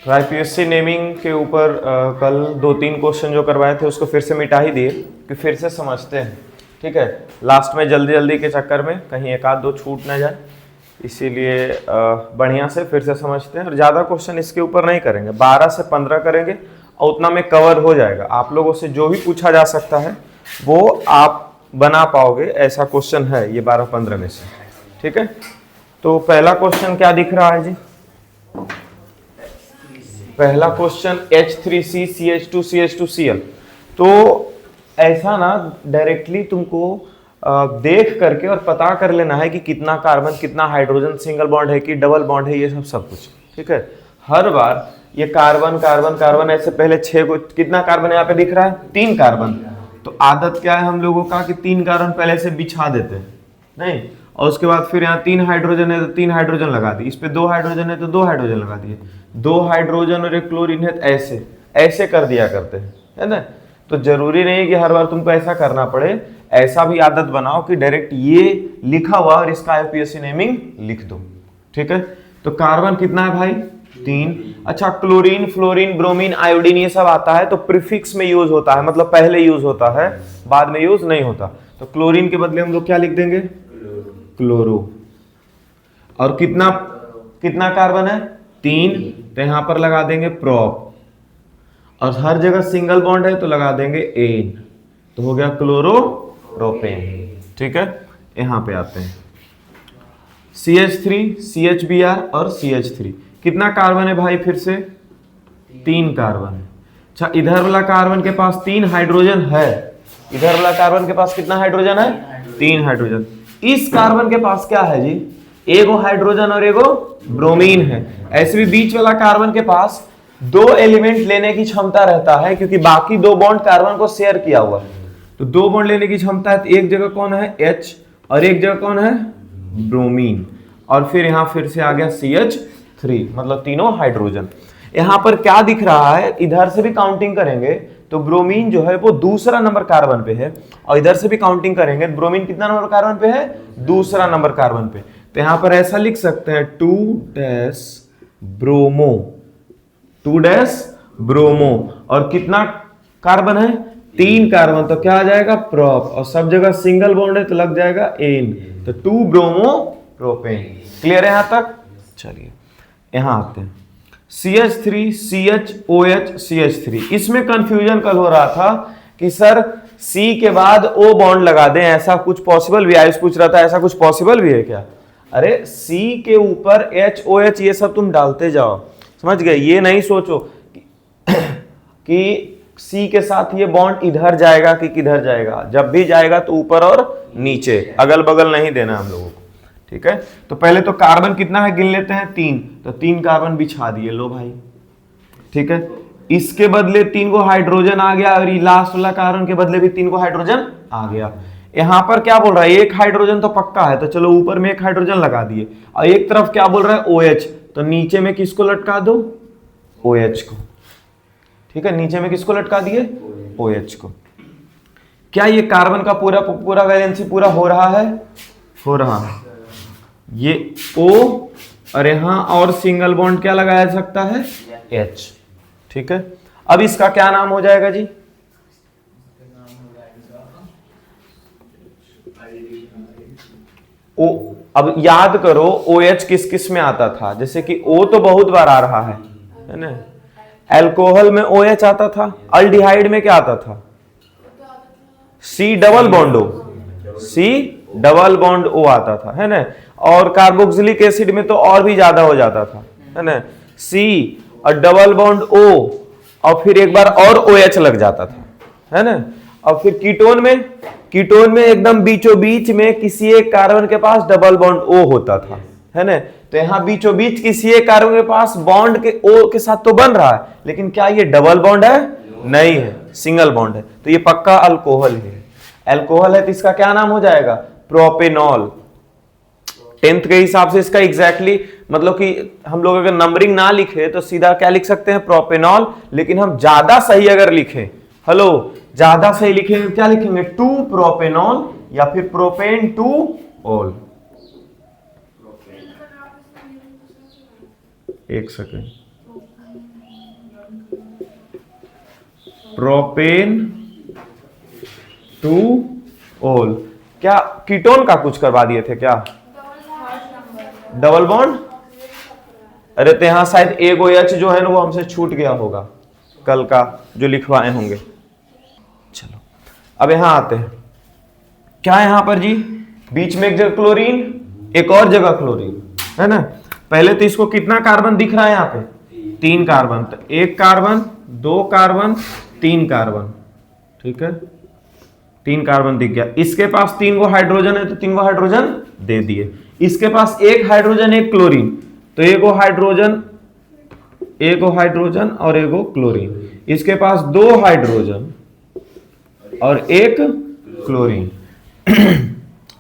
तो IPSC naming के ऊपर कल 2-3 क्वेश्चन जो करवाए थे उसको फिर से मिटा ही दिए कि फिर से समझते हैं, ठीक है। लास्ट में जल्दी जल्दी के चक्कर में कहीं एक आध दो छूट ना जाए, इसीलिए बढ़िया से फिर से समझते हैं। और ज़्यादा क्वेश्चन इसके ऊपर नहीं करेंगे, 12 से 15 करेंगे और उतना में कवर हो जाएगा। आप लोगों से जो भी पूछा जा सकता है वो आप बना पाओगे, ऐसा क्वेश्चन है ये 12-15 में से, ठीक है। तो पहला क्वेश्चन क्या दिख रहा है जी? पहला क्वेश्चन H3CCH2CH2Cl। तो ऐसा ना डायरेक्टली तुमको देख करके और पता कर लेना है कि कितना कार्बन कितना हाइड्रोजन, सिंगल बॉन्ड है कि डबल बॉन्ड है, ये सब कुछ, ठीक है। हर बार ये कार्बन कार्बन कार्बन ऐसे पहले 6 को, कितना कार्बन यहाँ पे दिख रहा है? 3 कार्बन। तो आदत क्या है हम लोगों का कि 3 कार्बन पहले से बिछा देते हैं, नहीं, और उसके बाद फिर यहाँ 3 हाइड्रोजन है तो 3 हाइड्रोजन लगा दी, इस पे 2 हाइड्रोजन है तो 2 हाइड्रोजन लगा दिए, 2 हाइड्रोजन और 1 क्लोरीन है तो ऐसे ऐसे कर दिया करते हैं, है ना। तो जरूरी नहीं है कि हर बार तुमको ऐसा करना पड़े, ऐसा भी आदत बनाओ कि डायरेक्ट ये लिखा हुआ और इसका आईपीएससी नेमिंग लिख दो, ठीक है। तो कार्बन कितना है भाई? 3। अच्छा, क्लोरीन, फ्लोरीन, ब्रोमीन, आयोडीन ये सब आता है तो प्रीफिक्स में यूज होता है, मतलब पहले यूज होता है, बाद में यूज नहीं होता। तो क्लोरीन के बदले हम लोग क्या लिख देंगे? क्लोरो। और कितना कितना कार्बन है? 3, तो यहां पर लगा देंगे प्रोप, और हर जगह सिंगल बॉन्ड है तो लगा देंगे एन, तो हो गया क्लोरो प्रोपेन, ठीक है। यहां पे आते हैं CH3, CHBr और CH3। कितना कार्बन है भाई? फिर से 3 कार्बन है। अच्छा, इधर वाला कार्बन के पास 3 हाइड्रोजन है, इधर वाला कार्बन के पास कितना हाइड्रोजन है? 3 हाइड्रोजन। इस कार्बन के पास क्या है जी? एगो हाइड्रोजन और एगो ब्रोमीन है। ऐसे भी बीच वाला कार्बन के पास 2 एलिमेंट लेने की क्षमता रहता है, क्योंकि बाकी 2 बॉन्ड कार्बन को शेयर किया हुआ है, तो 2 बॉन्ड लेने की क्षमता है। तो एक जगह कौन है? H, और एक जगह कौन है? ब्रोमीन, और फिर यहां फिर से आ गया CH3, मतलब तीनों हाइड्रोजन। यहां पर क्या दिख रहा है? इधर से भी काउंटिंग करेंगे तो ब्रोमीन जो है वो दूसरा नंबर कार्बन पे है, और इधर से भी काउंटिंग करेंगे ब्रोमीन कितना नंबर कार्बन पे है? दूसरा नंबर कार्बन पे। तो यहां पर ऐसा लिख सकते हैं 2 ब्रोमो, 2 ब्रोमो, और कितना कार्बन है? 3 कार्बन, तो क्या आ जाएगा? प्रोप, और सब जगह सिंगल बॉन्ड है तो लग जाएगा एन, तो 2 ब्रोमो प्रोपेन। क्लियर है यहां तक? चलिए यहां आते हैं CH3 CHOH CH3। इसमें कंफ्यूजन कल हो रहा था कि सर C के बाद O बॉन्ड लगा दें, ऐसा कुछ पॉसिबल भी? आयुष पूछ रहा था ऐसा कुछ पॉसिबल भी है क्या? अरे C के ऊपर HOH ये सब तुम डालते जाओ, समझ गए? ये नहीं सोचो कि C के साथ ये बॉन्ड इधर जाएगा कि किधर जाएगा, जब भी जाएगा तो ऊपर और नीचे, अगल बगल नहीं देना हम लोगों को, ठीक है। तो पहले तो कार्बन कितना है गिन लेते हैं? 3, तो 3 कार्बन बिछा दिए, लो भाई, ठीक है। इसके बदले 3 को हाइड्रोजन आ गया, और लास्ट वाला कार्बन के बदले भी 3 को हाइड्रोजन आ गया। यहां पर क्या बोल रहा है? 1 हाइड्रोजन तो पक्का है, तो चलो ऊपर में 1 हाइड्रोजन लगा दिए, और एक तरफ क्या बोल रहा है? OH, तो नीचे में किसको लटका दो? OH को, ठीक है। नीचे में किसको लटका दिए? OH को। क्या ये कार्बन का पूरा पूरा वैलेंसी पूरा हो रहा है? हो रहा है। ये O, और यहां और सिंगल बॉन्ड क्या लगाया जा सकता है? H, ठीक है। अब इसका क्या नाम हो जाएगा जी? O, अब याद करो OH किस किस में आता था? जैसे कि O तो बहुत बार आ रहा है ना। अल्कोहल में OH आता था, अल्डिहाइड में क्या आता था? C double bond O, C double bond O आता था, है ना। और कार्बोक्सिलिक एसिड में तो और भी ज्यादा हो जाता था, है ना, C और डबल बॉन्ड O, और फिर एक बार और OH लग जाता था, है ना। और फिर कीटोन में एकदम बीचों बीच में किसी एक कार्बन के पास डबल बॉन्ड O होता था, है ना। तो यहां बीचों बीच किसी एक कार्बन के पास बॉन्ड के O के साथ तो बन रहा है, लेकिन क्या ये डबल बॉन्ड है? नहीं है, सिंगल बॉन्ड है, तो ये पक्का अल्कोहल है। अल्कोहल है तो इसका क्या नाम हो जाएगा? प्रोपेनॉल। 10th के हिसाब से इसका एग्जैक्टली मतलब कि हम लोग अगर नंबरिंग ना लिखे तो सीधा क्या लिख सकते हैं? प्रोपेनॉल। लेकिन हम ज्यादा सही अगर लिखें, हेलो, ज्यादा सही लिखेंगे क्या लिखेंगे? 2 प्रोपेनॉल, या फिर प्रोपेन 2 ऑल। एक सेकेंड, प्रोपेन टू ओल। क्या कीटोन का कुछ करवा दिए थे क्या? Double bond. अरे तो यहां शायद एक OH जो है ना वो हमसे छूट गया होगा कल का जो लिखवाए होंगे। चलो अब यहां आते हैं, क्या यहां पर जी बीच में एक जगह क्लोरीन, एक और जगह क्लोरीन है ना। पहले तो इसको कितना कार्बन दिख रहा है यहाँ पे? 3 कार्बन। तो 1 कार्बन, 2 कार्बन, 3 कार्बन, ठीक है 3 कार्बन दिख गया। इसके पास 3 गो हाइड्रोजन है तो 3 गो हाइड्रोजन दे दिए। इसके पास 1 हाइड्रोजन 1 क्लोरीन, तो 1 गो हाइड्रोजन, 1 गो हाइड्रोजन और 1 गो क्लोरीन। इसके पास 2 हाइड्रोजन और 1 क्लोरीन।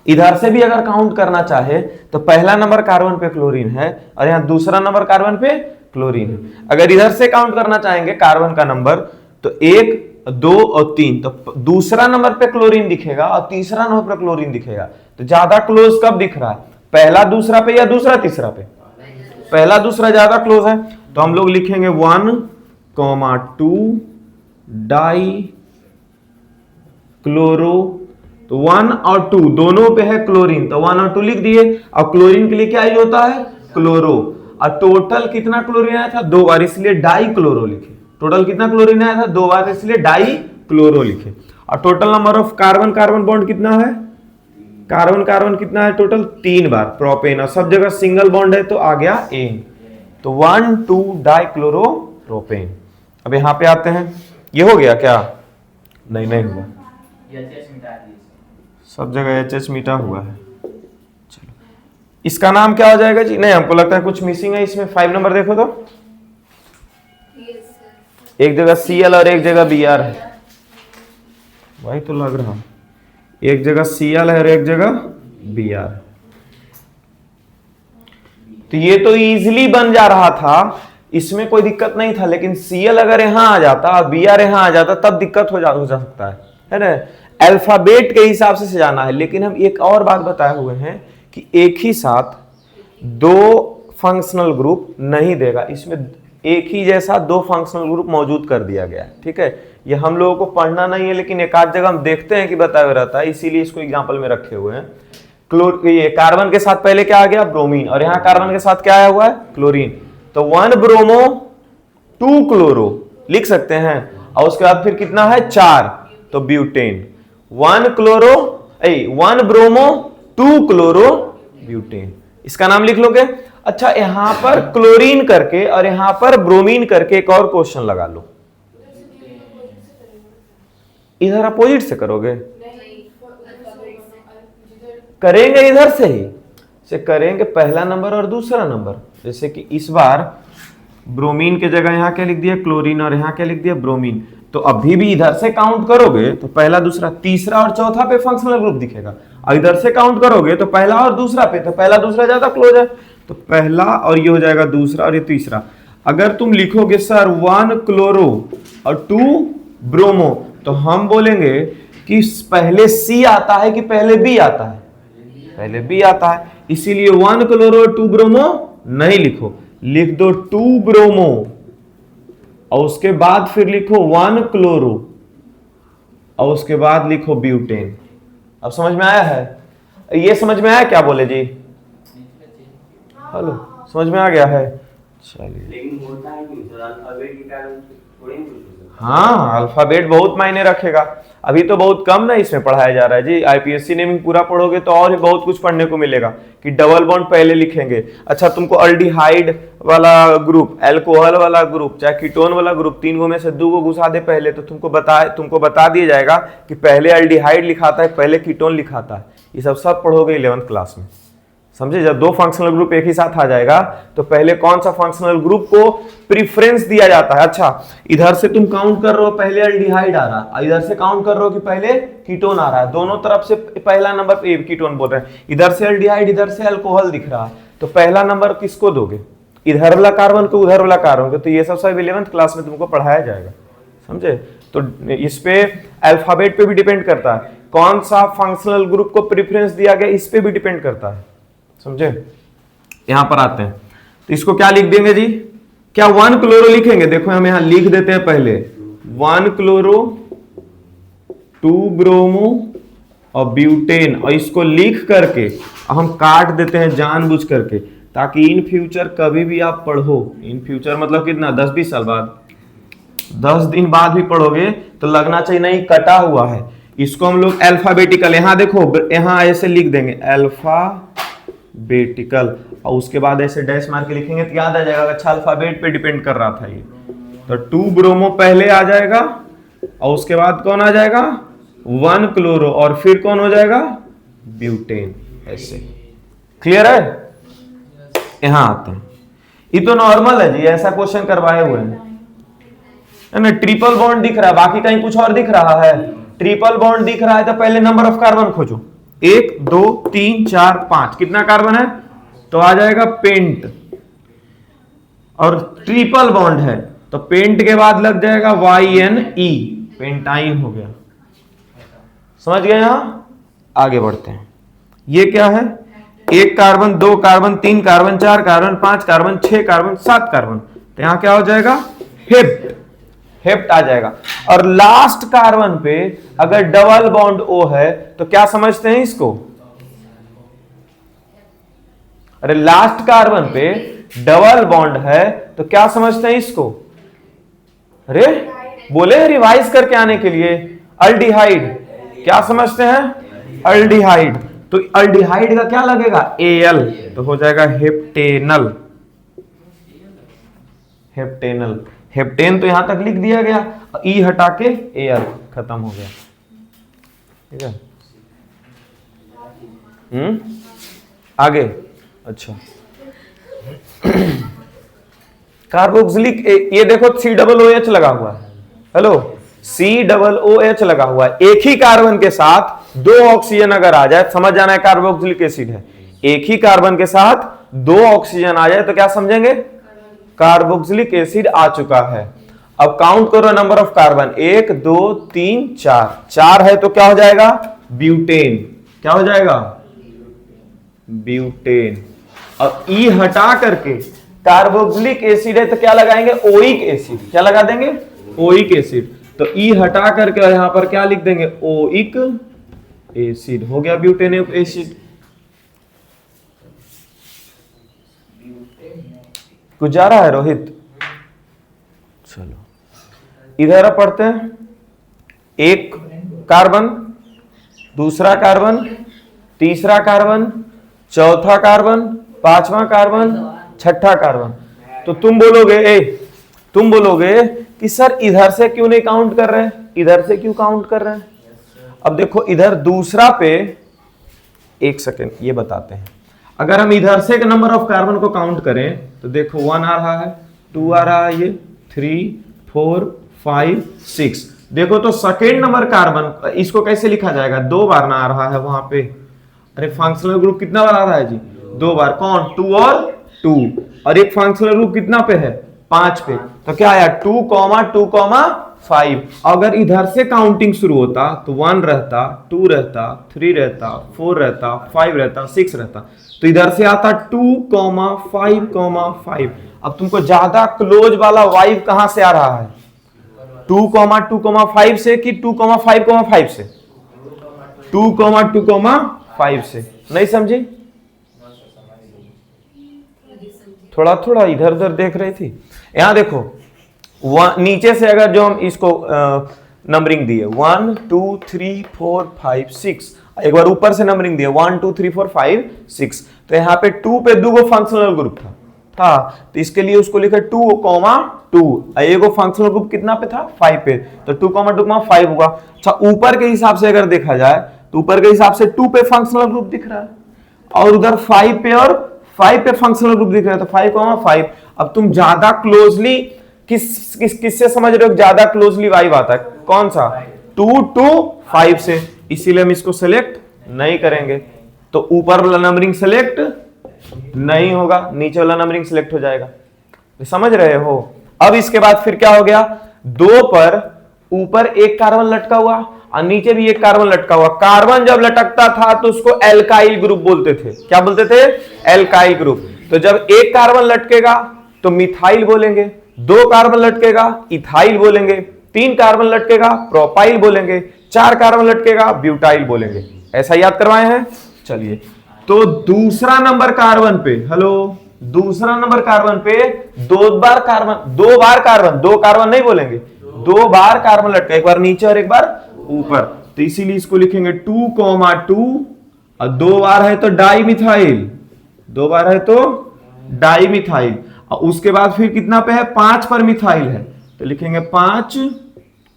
इधर से भी अगर काउंट करना चाहे तो पहला नंबर कार्बन पे क्लोरीन है और यहां दूसरा नंबर कार्बन पे क्लोरीन है। अगर इधर से काउंट करना चाहेंगे कार्बन का नंबर तो 1, 2 और 3, तो दूसरा नंबर पे क्लोरीन दिखेगा और तीसरा नंबर पे क्लोरीन दिखेगा। तो ज्यादा क्लोज कब दिख रहा है? पहला दूसरा पे या दूसरा तीसरा पे? पहला दूसरा ज्यादा क्लोज है। तो हम लोग लिखेंगे 1,2 डाई क्लोरो। तो 1 और 2 दोनों पे है क्लोरीन, तो 1 और 2 लिख दिए। और क्लोरीन के लिए क्या यूज होता है? क्लोरो। और टोटल कितना क्लोरीन आया था? 2 बार, इसलिए डाई क्लोरो लिखे। टोटल कितना क्लोरीन आया था? 2 बार, इसलिए डाई क्लोरो लिखे। और total number of carbon carbon bond कितना है? कार्बन कार्बन कितना है टोटल? 3 बार प्रोपेन, और सब जगह सिंगल बॉन्ड है तो आ गया एन। तो 1,2 डाई क्लोरो प्रोपेन। अब यहां पे आते हैं, ये हो गया क्या? नहीं हुआ, सब जगह HH मिटा हुआ है। चलो इसका नाम क्या हो जाएगा जी? नहीं हमको लगता है कुछ मिसिंग है इसमें। 5 नंबर देखो तो, एक जगह Cl और एक जगह Br है, वही तो लग रहा, एक जगह Cl है और एक जगह Br। तो ये तो इजीली बन जा रहा था, इसमें कोई दिक्कत नहीं था। लेकिन Cl अगर यहां आ जाता और Br यहां आ जाता तब दिक्कत हो जा सकता है ना। अल्फाबेट के हिसाब से सजाना है। लेकिन हम एक और बात बताए हुए हैं कि एक ही साथ 2 फंक्शनल ग्रुप नहीं देगा, इसमें एक ही जैसा 2 फंक्शनल ग्रुप मौजूद कर दिया गया है, ठीक है। ये हम लोगों को पढ़ना नहीं है, लेकिन एक आध जगह हम देखते हैं कि बताया हुआ रहता है, इसीलिए इसको एग्जाम्पल में रखे हुए हैं। ये कार्बन के साथ पहले क्या आ गया? ब्रोमीन, और यहाँ कार्बन के साथ क्या आया हुआ है? क्लोरीन। तो 1 ब्रोमो 2 क्लोरो लिख सकते हैं। और उसके बाद फिर कितना है? 4, तो ब्यूटेन। 1 ब्रोमो 2 क्लोरो ब्यूटेन, इसका नाम लिख लोगे। अच्छा यहां पर क्लोरीन करके और यहां पर ब्रोमीन करके एक और क्वेश्चन लगा लो। इधर अपोजिट से करोगे? करेंगे इधर से करेंगे पहला नंबर और दूसरा नंबर। जैसे कि इस बार ब्रोमीन के जगह यहां क्या लिख दिया? क्लोरीन, और यहां क्या लिख दिया? ब्रोमीन। तो अभी भी इधर से काउंट करोगे तो पहला दूसरा तीसरा और चौथा पे फंक्शनल ग्रुप दिखेगा, और इधर से काउंट करोगे तो पहला और दूसरा पे, तो पहला दूसरा ज्यादा क्लोज है, तो पहला और ये हो जाएगा दूसरा और ये तीसरा। अगर तुम लिखोगे सर 1 क्लोरो और 2 ब्रोमो, तो हम बोलेंगे कि पहले C आता है कि पहले B आता है? पहले B आता है, इसीलिए 1 क्लोरो 2 ब्रोमो नहीं लिखो, लिख दो 2 ब्रोमो और उसके बाद फिर लिखो 1 क्लोरो और उसके बाद लिखो ब्यूटेन। अब समझ में आया है? ये समझ में आया क्या बोले जी? हेलो, समझ में आ गया है? चलिए, लेकिन होता है कि अल्फाबेट के कारण थोड़ी हाँ अल्फाबेट बहुत मायने रखेगा। अभी तो बहुत कम ना इसमें पढ़ाया जा रहा है जी। आईपीएससी ने भी पूरा पढ़ोगे तो और भी बहुत कुछ पढ़ने को मिलेगा कि डबल बॉन्ड पहले लिखेंगे। अच्छा तुमको अल्डिहाइड वाला ग्रुप, अल्कोहल वाला ग्रुप, चाहे कीटोन वाला ग्रुप, 3 गो में से 2 गो घुसा दे पहले, तो तुमको बता दिया जाएगा कि पहले अल्डिहाइड लिखाता है, पहले कीटोन लिखाता है। ये सब पढ़ोगे 11th क्लास में, समझे। जब 2 फंक्शनल ग्रुप एक ही साथ आ जाएगा तो पहले कौन सा फंक्शनल ग्रुप को प्रीफरेंस दिया जाता है। अच्छा इधर से तुम काउंट कर रहे हो पहले अल्डिहाइड आ रहा है, इधर से काउंट कर रहे हो कि पहले कीटोन आ रहा है, दोनों तरफ से पहला नंबर पे कीटोन बोल रहे हैं, इधर से अल्डिहाइड इधर से अल्कोहल दिख रहा है, तो पहला नंबर किसको दोगे? इधर वाला कार्बन को, उधर वाला कार्बन को। तो ये सब 11th क्लास में तुमको पढ़ाया जाएगा, समझे। तो इस पे अल्फाबेट पे भी डिपेंड करता है, कौन सा फंक्शनल ग्रुप को प्रीफरेंस दिया गया इस पे भी डिपेंड करता है, समझे। यहां पर आते हैं तो इसको क्या लिख देंगे जी? क्या 1 क्लोरो लिखेंगे? देखो हम यहां लिख देते हैं पहले 1 क्लोरो 2 ब्रोमो और ब्यूटेन, और इसको लिख करके हम काट देते हैं जानबूझ करके, ताकि इन फ्यूचर कभी भी आप पढ़ो, इन फ्यूचर मतलब कितना 10-20 साल बाद, 10 दिन बाद भी पढ़ोगे तो लगना चाहिए नहीं कटा हुआ है। इसको हम लोग अल्फाबेटिकल, यहां देखो यहां ऐसे लिख देंगे अल्फाबेटिकल, और उसके बाद ऐसे डैश मार के लिखेंगे तो याद आ जाएगा। अच्छा अल्फाबेट पे डिपेंड कर रहा था ये, तो 2 ब्रोमो पहले आ जाएगा और उसके बाद कौन आ जाएगा 1 क्लोरो, और फिर कौन हो जाएगा ब्यूटेन। ऐसे क्लियर है? यहां आते हैं, ये तो नॉर्मल है जी, ऐसा क्वेश्चन करवाए हुए हैं ना। ट्रिपल बॉन्ड दिख रहा है, बाकी कहीं कुछ और दिख रहा है। ट्रिपल बॉन्ड दिख रहा है तो पहले नंबर ऑफ कार्बन खोजो, 1 2 3 4 5, कितना कार्बन है तो आ जाएगा पेंट, और ट्रिपल बॉन्ड है तो पेंट के बाद लग जाएगा YNE, पेंटाइन हो गया। समझ गए? यहां आगे बढ़ते हैं। ये क्या है, 1 carbon 2 carbon 3 carbon 4 carbon 5 carbon 6 carbon 7 carbon, तो यहां क्या हो जाएगा हेप्ट, हेप्ट आ जाएगा। और लास्ट कार्बन पे अगर डबल बॉन्ड O है तो क्या समझते हैं इसको? अरे लास्ट कार्बन पे डबल बॉन्ड है तो क्या समझते हैं इसको? अरे बोले रिवाइज करके आने के लिए, अल्डिहाइड। क्या समझते हैं? अल्डिहाइड। तो अल्डिहाइड का क्या लगेगा Al, तो हो जाएगा हेप्टेनल, हेप्टेनल। हेप्टेन तो यहां तक लिख दिया गया, ई हटा के Al, खत्म हो गया। ठीक है, आगे। अच्छा कार्बोक्सिलिक, ये देखो COOH लगा हुआ है, हेलो COOH लगा हुआ है। एक ही कार्बन के साथ 2 ऑक्सीजन अगर आ जाए, समझ जाना है कार्बोक्सिलिक एसिड है। एक ही कार्बन के साथ 2 ऑक्सीजन आ जाए तो क्या समझेंगे? कार्बोक्सिलिक एसिड आ चुका है। अब काउंट करो नंबर ऑफ कार्बन, 1 2 3 4, 4 है तो क्या हो जाएगा ब्यूटेन। क्या हो जाएगा ब्यूटेन। अब ई हटा करके कार्बोक्सिलिक एसिड है तो क्या लगाएंगे ओइक एसिड। क्या लगा देंगे ओइक एसिड। तो ई हटा करके यहां पर क्या लिख देंगे ओइक एसिड, हो गया ब्यूटेनिक एसिड। कुछ जा रहा है रोहित? चलो इधर पढ़ते हैं। 1 कार्बन, दूसरा कार्बन, तीसरा कार्बन, चौथा कार्बन, 5वां कार्बन, 6ठा कार्बन। तो तुम बोलोगे कि सर इधर से क्यों नहीं काउंट कर रहे हैं, इधर से क्यों काउंट कर रहे हैं? अब देखो इधर दूसरा पे, एक सेकेंड ये बताते हैं। अगर हम इधर से नंबर ऑफ कार्बन को काउंट करें तो देखो 1 आ रहा है, 2 आ रहा है, ये 3 4 5 6। देखो तो सेकेंड नंबर कार्बन, इसको कैसे लिखा जाएगा? 2 बार ना आ रहा है वहां पे। अरे फंक्शनल ग्रुप कितना बार आ रहा है जी? 2 बार। कौन? 2 और 2। और एक फंक्शनल ग्रुप कितना पे है? 5 पे। तो क्या आया 2, 2, 5। अगर इधर से काउंटिंग शुरू होता तो 1 रहता, 2 रहता, 3 रहता, 4 रहता, 5 रहता, 6 रहता। तो इधर से आता 2, 5, 5। अब तुमको ज्यादा क्लोज वाला वाइब कहां से आ रहा है? 2, 5 से कि 2, 5 से? 2, 5 से। नहीं समझी? थोड़ा थोड़ा इधर उधर देख रही थी। यहां देखो नीचे से अगर जो हम इसको नंबरिंग दिए 1 2 3 4 5 6, एक बार ऊपर से नंबरिंग दिए 1 2 3 4 5 6, तो यहाँ पे 2 पे 2 फंक्शनल ग्रुप था तो इसके लिए उसको लिखा 2, 2। एगो फंक्शनल ग्रुप कितना पे था? 5 पे। तो 2, 2, 5 होगा। अच्छा ऊपर के हिसाब से अगर देखा जाए तो ऊपर के हिसाब से 2 पे फंक्शनल ग्रुप दिख रहा है और उधर 5 पे और 5 पे फंक्शनल ग्रुप दिख रहा है, तो 5, 5। अब तुम ज्यादा क्लोजली किससे समझ रहे हो? ज्यादा क्लोजली वाइब आता है कौन सा? 2 to 5 से। इसीलिए हम इसको सेलेक्ट नहीं करेंगे। तो ऊपर वाला नंबरिंग सेलेक्ट नहीं होगा, नीचे वाला नंबरिंग सेलेक्ट हो जाएगा। तो समझ रहे हो? अब इसके बाद फिर क्या हो गया? 2 पर ऊपर एक कार्बन लटका हुआ और नीचे भी एक कार्बन लटका हुआ। कार्बन जब लटकता था तो उसको एल्काइल ग्रुप बोलते थे। क्या बोलते थे? Alkyl group. तो जब एक कार्बन लटकेगा तो मिथाइल बोलेंगे, 2 कार्बन लटकेगा इथाइल बोलेंगे, 3 कार्बन लटकेगा प्रोपाइल बोलेंगे, 4 कार्बन लटकेगा ब्यूटाइल बोलेंगे। ऐसा याद करवाए हैं। चलिए, तो दूसरा नंबर कार्बन पे, हेलो, दूसरा नंबर कार्बन पे दो बार कार्बन, 2 कार्बन नहीं बोलेंगे, 2 बार कार्बन लटका, एक बार नीचे और एक बार ऊपर, तो इसीलिए इसको लिखेंगे 2,2 और 2 बार है तो डाई मिथाइल, 2 बार है तो डाई मिथाइल, और उसके बाद फिर कितना पे है, 5 पर मिथाइल है, तो लिखेंगे 5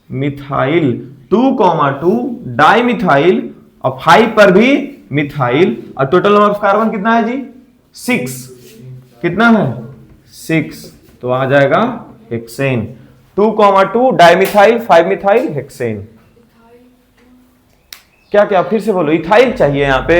मिथाइल, 2,2 डाई मिथाइल, और 5 पर भी मिथाइल, और टोटल नंबर ऑफ कार्बन कितना है जी, 6, कितना है 6, तो आ जाएगा हेक्सेन, 2,2 डाइमिथाइल, 5 मिथाइल हेक्सेन। क्या क्या फिर से बोलो, इथाइल चाहिए यहाँ पे,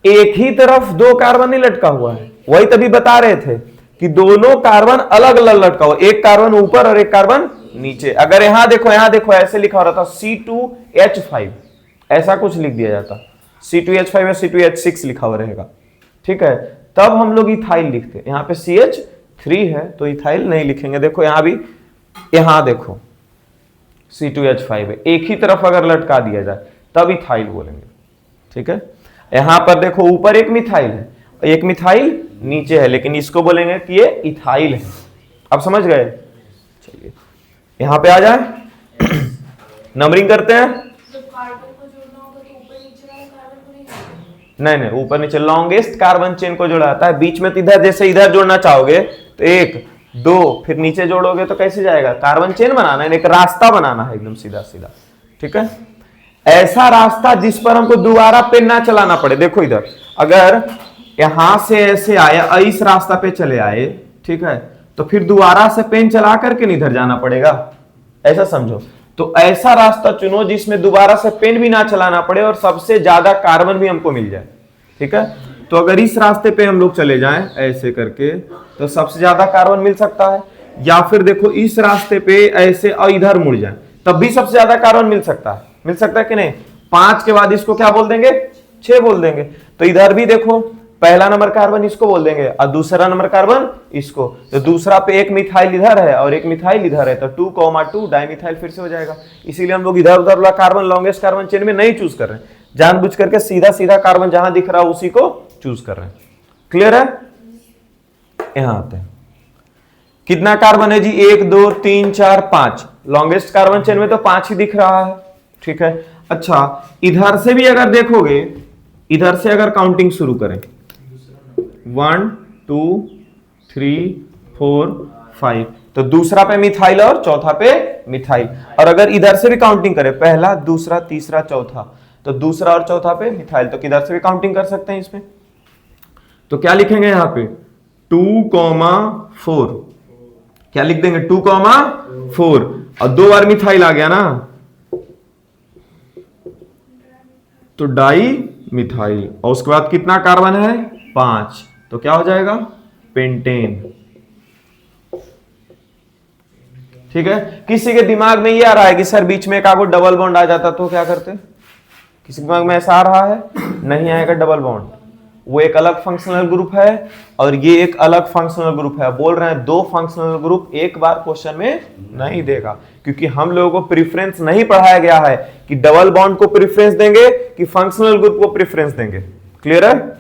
एक ही तरफ 2 कार्बन नहीं लटका हुआ है, वही तभी बता रहे थे कि दोनों कार्बन अलग अलग लटका हुआ, एक कार्बन ऊपर और एक कार्बन नीचे। अगर यहां देखो ऐसे लिखा हो रहा था C2H5, ऐसा कुछ लिख दिया जाता, C2H5 या C2H6 लिखा हुआ रहेगा, ठीक है, तब हम लोग इथाइल लिखते। यहाँ पे CH3 है तो इथाइल नहीं लिखेंगे। देखो यहां भी, यहां देखो C2H5 है, एक ही तरफ अगर लटका दिया जाए तब इथाइल बोलेंगे, ठीक है। यहां पर देखो ऊपर एक मिथाइल है, एक मिथाइल नीचे है, लेकिन इसको बोलेंगे कि ये इथाइल है। अब समझ गए। चलिए यहां पे आ जाए, नंबरिंग करते हैं। नहीं, ऊपर नीचे लॉन्गेस्ट कार्बन चेन को जोड़ा जाता है, बीच में तो इधर जैसे इधर जोड़ना चाहोगे तो 1 2 फिर नीचे जोड़ोगे तो कैसे जाएगा, कार्बन चेन बनाना है, एक रास्ता बनाना है एकदम सीधा सीधा, ठीक है। ऐसा रास्ता जिस पर हमको दोबारा पेन ना चलाना पड़े। देखो इधर अगर यहां से ऐसे आए, इस रास्ता पे चले आए, ठीक है, तो फिर दोबारा से पेन चला करके इधर जाना पड़ेगा, ऐसा समझो। तो ऐसा रास्ता चुनो जिसमें दोबारा से पेन भी ना चलाना पड़े और सबसे ज्यादा कार्बन भी हमको मिल जाए, ठीक है। तो अगर इस रास्ते पे हम लोग चले जाएं ऐसे करके तो सबसे ज्यादा कार्बन मिल सकता है, या फिर देखो इस रास्ते पे ऐसे और इधर मुड़ जाए तब भी सबसे ज्यादा कार्बन मिल सकता है कि नहीं। 5 के बाद इसको क्या बोल देंगे, 6 बोल देंगे। तो इधर भी देखो पहला नंबर कार्बन इसको बोल देंगे और दूसरा नंबर कार्बन इसको, तो दूसरा पे एक मिथाइल इधर है और एक मिथाइल इधर है, तो 2,2 डाइमिथाइल फिर से हो जाएगा। इसीलिए हम लोग इधर उधर वाला कार्बन लॉन्गेस्ट कार्बन चेन में नहीं चूज कर रहे हैं, जानबूझ करके सीधा सीधा कार्बन जहां दिख रहा है उसी को चूज कर रहे हैं। क्लियर है। यहां आते हैं, कितना कार्बन है जी, 1 2 3 4 5, लॉन्गेस्ट कार्बन चेन में तो 5 ही दिख रहा है, ठीक है। अच्छा इधर से भी अगर देखोगे, इधर से अगर काउंटिंग शुरू करें 1 2 3 4 5, तो दूसरा पे मिथाइल और चौथा पे मिथाइल। और अगर इधर से भी काउंटिंग करें, पहला दूसरा तीसरा चौथा, तो दूसरा और चौथा पे मिथाइल, तो किधर से भी काउंटिंग कर सकते हैं इसमें। तो क्या लिखेंगे यहां पे 2,4, क्या लिख देंगे 2,4, और 2 बार मिथाइल आ गया ना, तो डाई मिथाइल, और उसके बाद कितना कार्बन है 5, तो क्या हो जाएगा पेंटेन, ठीक है। किसी के दिमाग में ये आ रहा है कि सर बीच में एक आगो डबल बॉन्ड आ जाता तो क्या करते, किसी के दिमाग में ऐसा आ रहा है, नहीं आएगा डबल बॉन्ड, वो एक अलग फंक्शनल ग्रुप है और ये एक अलग फंक्शनल ग्रुप है। बोल रहे हैं 2 फंक्शनल ग्रुप एक बार क्वेश्चन में नहीं देगा, क्योंकि हम लोगों को प्रेफरेंस नहीं पढ़ाया गया है कि डबल बॉन्ड को प्रेफरेंस देंगे कि फंक्शनल ग्रुप को प्रेफरेंस देंगे। क्लियर है।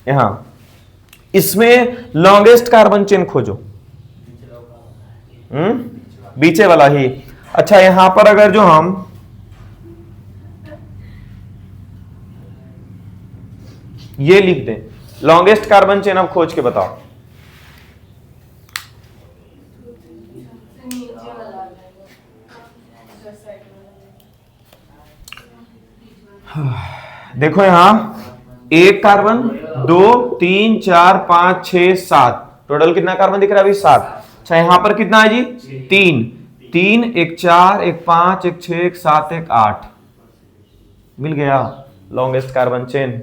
यहां इसमें लॉन्गेस्ट कार्बन चेन खोजो, बीचे वाला ही। अच्छा यहां पर अगर जो हम ये लिख दें, लॉन्गेस्ट कार्बन चेन, अब खोज के बताओ। देखो यहां 1 कार्बन 2 3 4 5 6 7, टोटल कितना कार्बन दिख रहा है अभी 7। अच्छा यहां पर कितना है जी 3 3, 1 4, 1 5, 1 6, 1 7, 1 8, मिल गया लॉन्गेस्ट कार्बन चेन।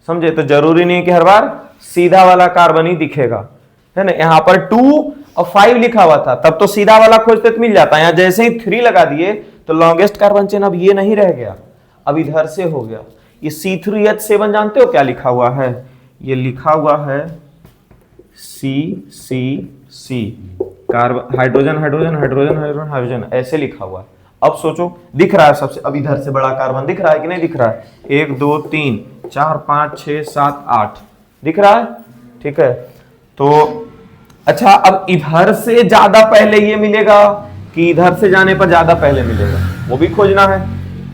समझे। तो जरूरी नहीं कि हर बार सीधा वाला कार्बन ही दिखेगा, है ना। यहां पर 2 और 5 लिखा हुआ था, तब तो सीधा वाला खोजते तो मिल जाता है। यहां जैसे ही 3 लगा दिए तो लॉन्गेस्ट कार्बन चेन अब ये नहीं रह गया, अब इधर से हो गया। ये C3H7 जानते हो क्या लिखा हुआ है, ये लिखा हुआ है CCC, carbon, hydrogen hydrogen hydrogen hydrogen hydrogen ऐसे लिखा हुआ है। अब सोचो दिख रहा है सबसे, अब इधर से बड़ा कार्बन दिख रहा है कि नहीं दिख रहा है? 1 2 3 4 5 6 7 8 दिख रहा है, ठीक है। तो अच्छा, अब इधर से ज्यादा पहले ये मिलेगा कि इधर से जाने पर ज्यादा पहले मिलेगा, वो भी खोजना है।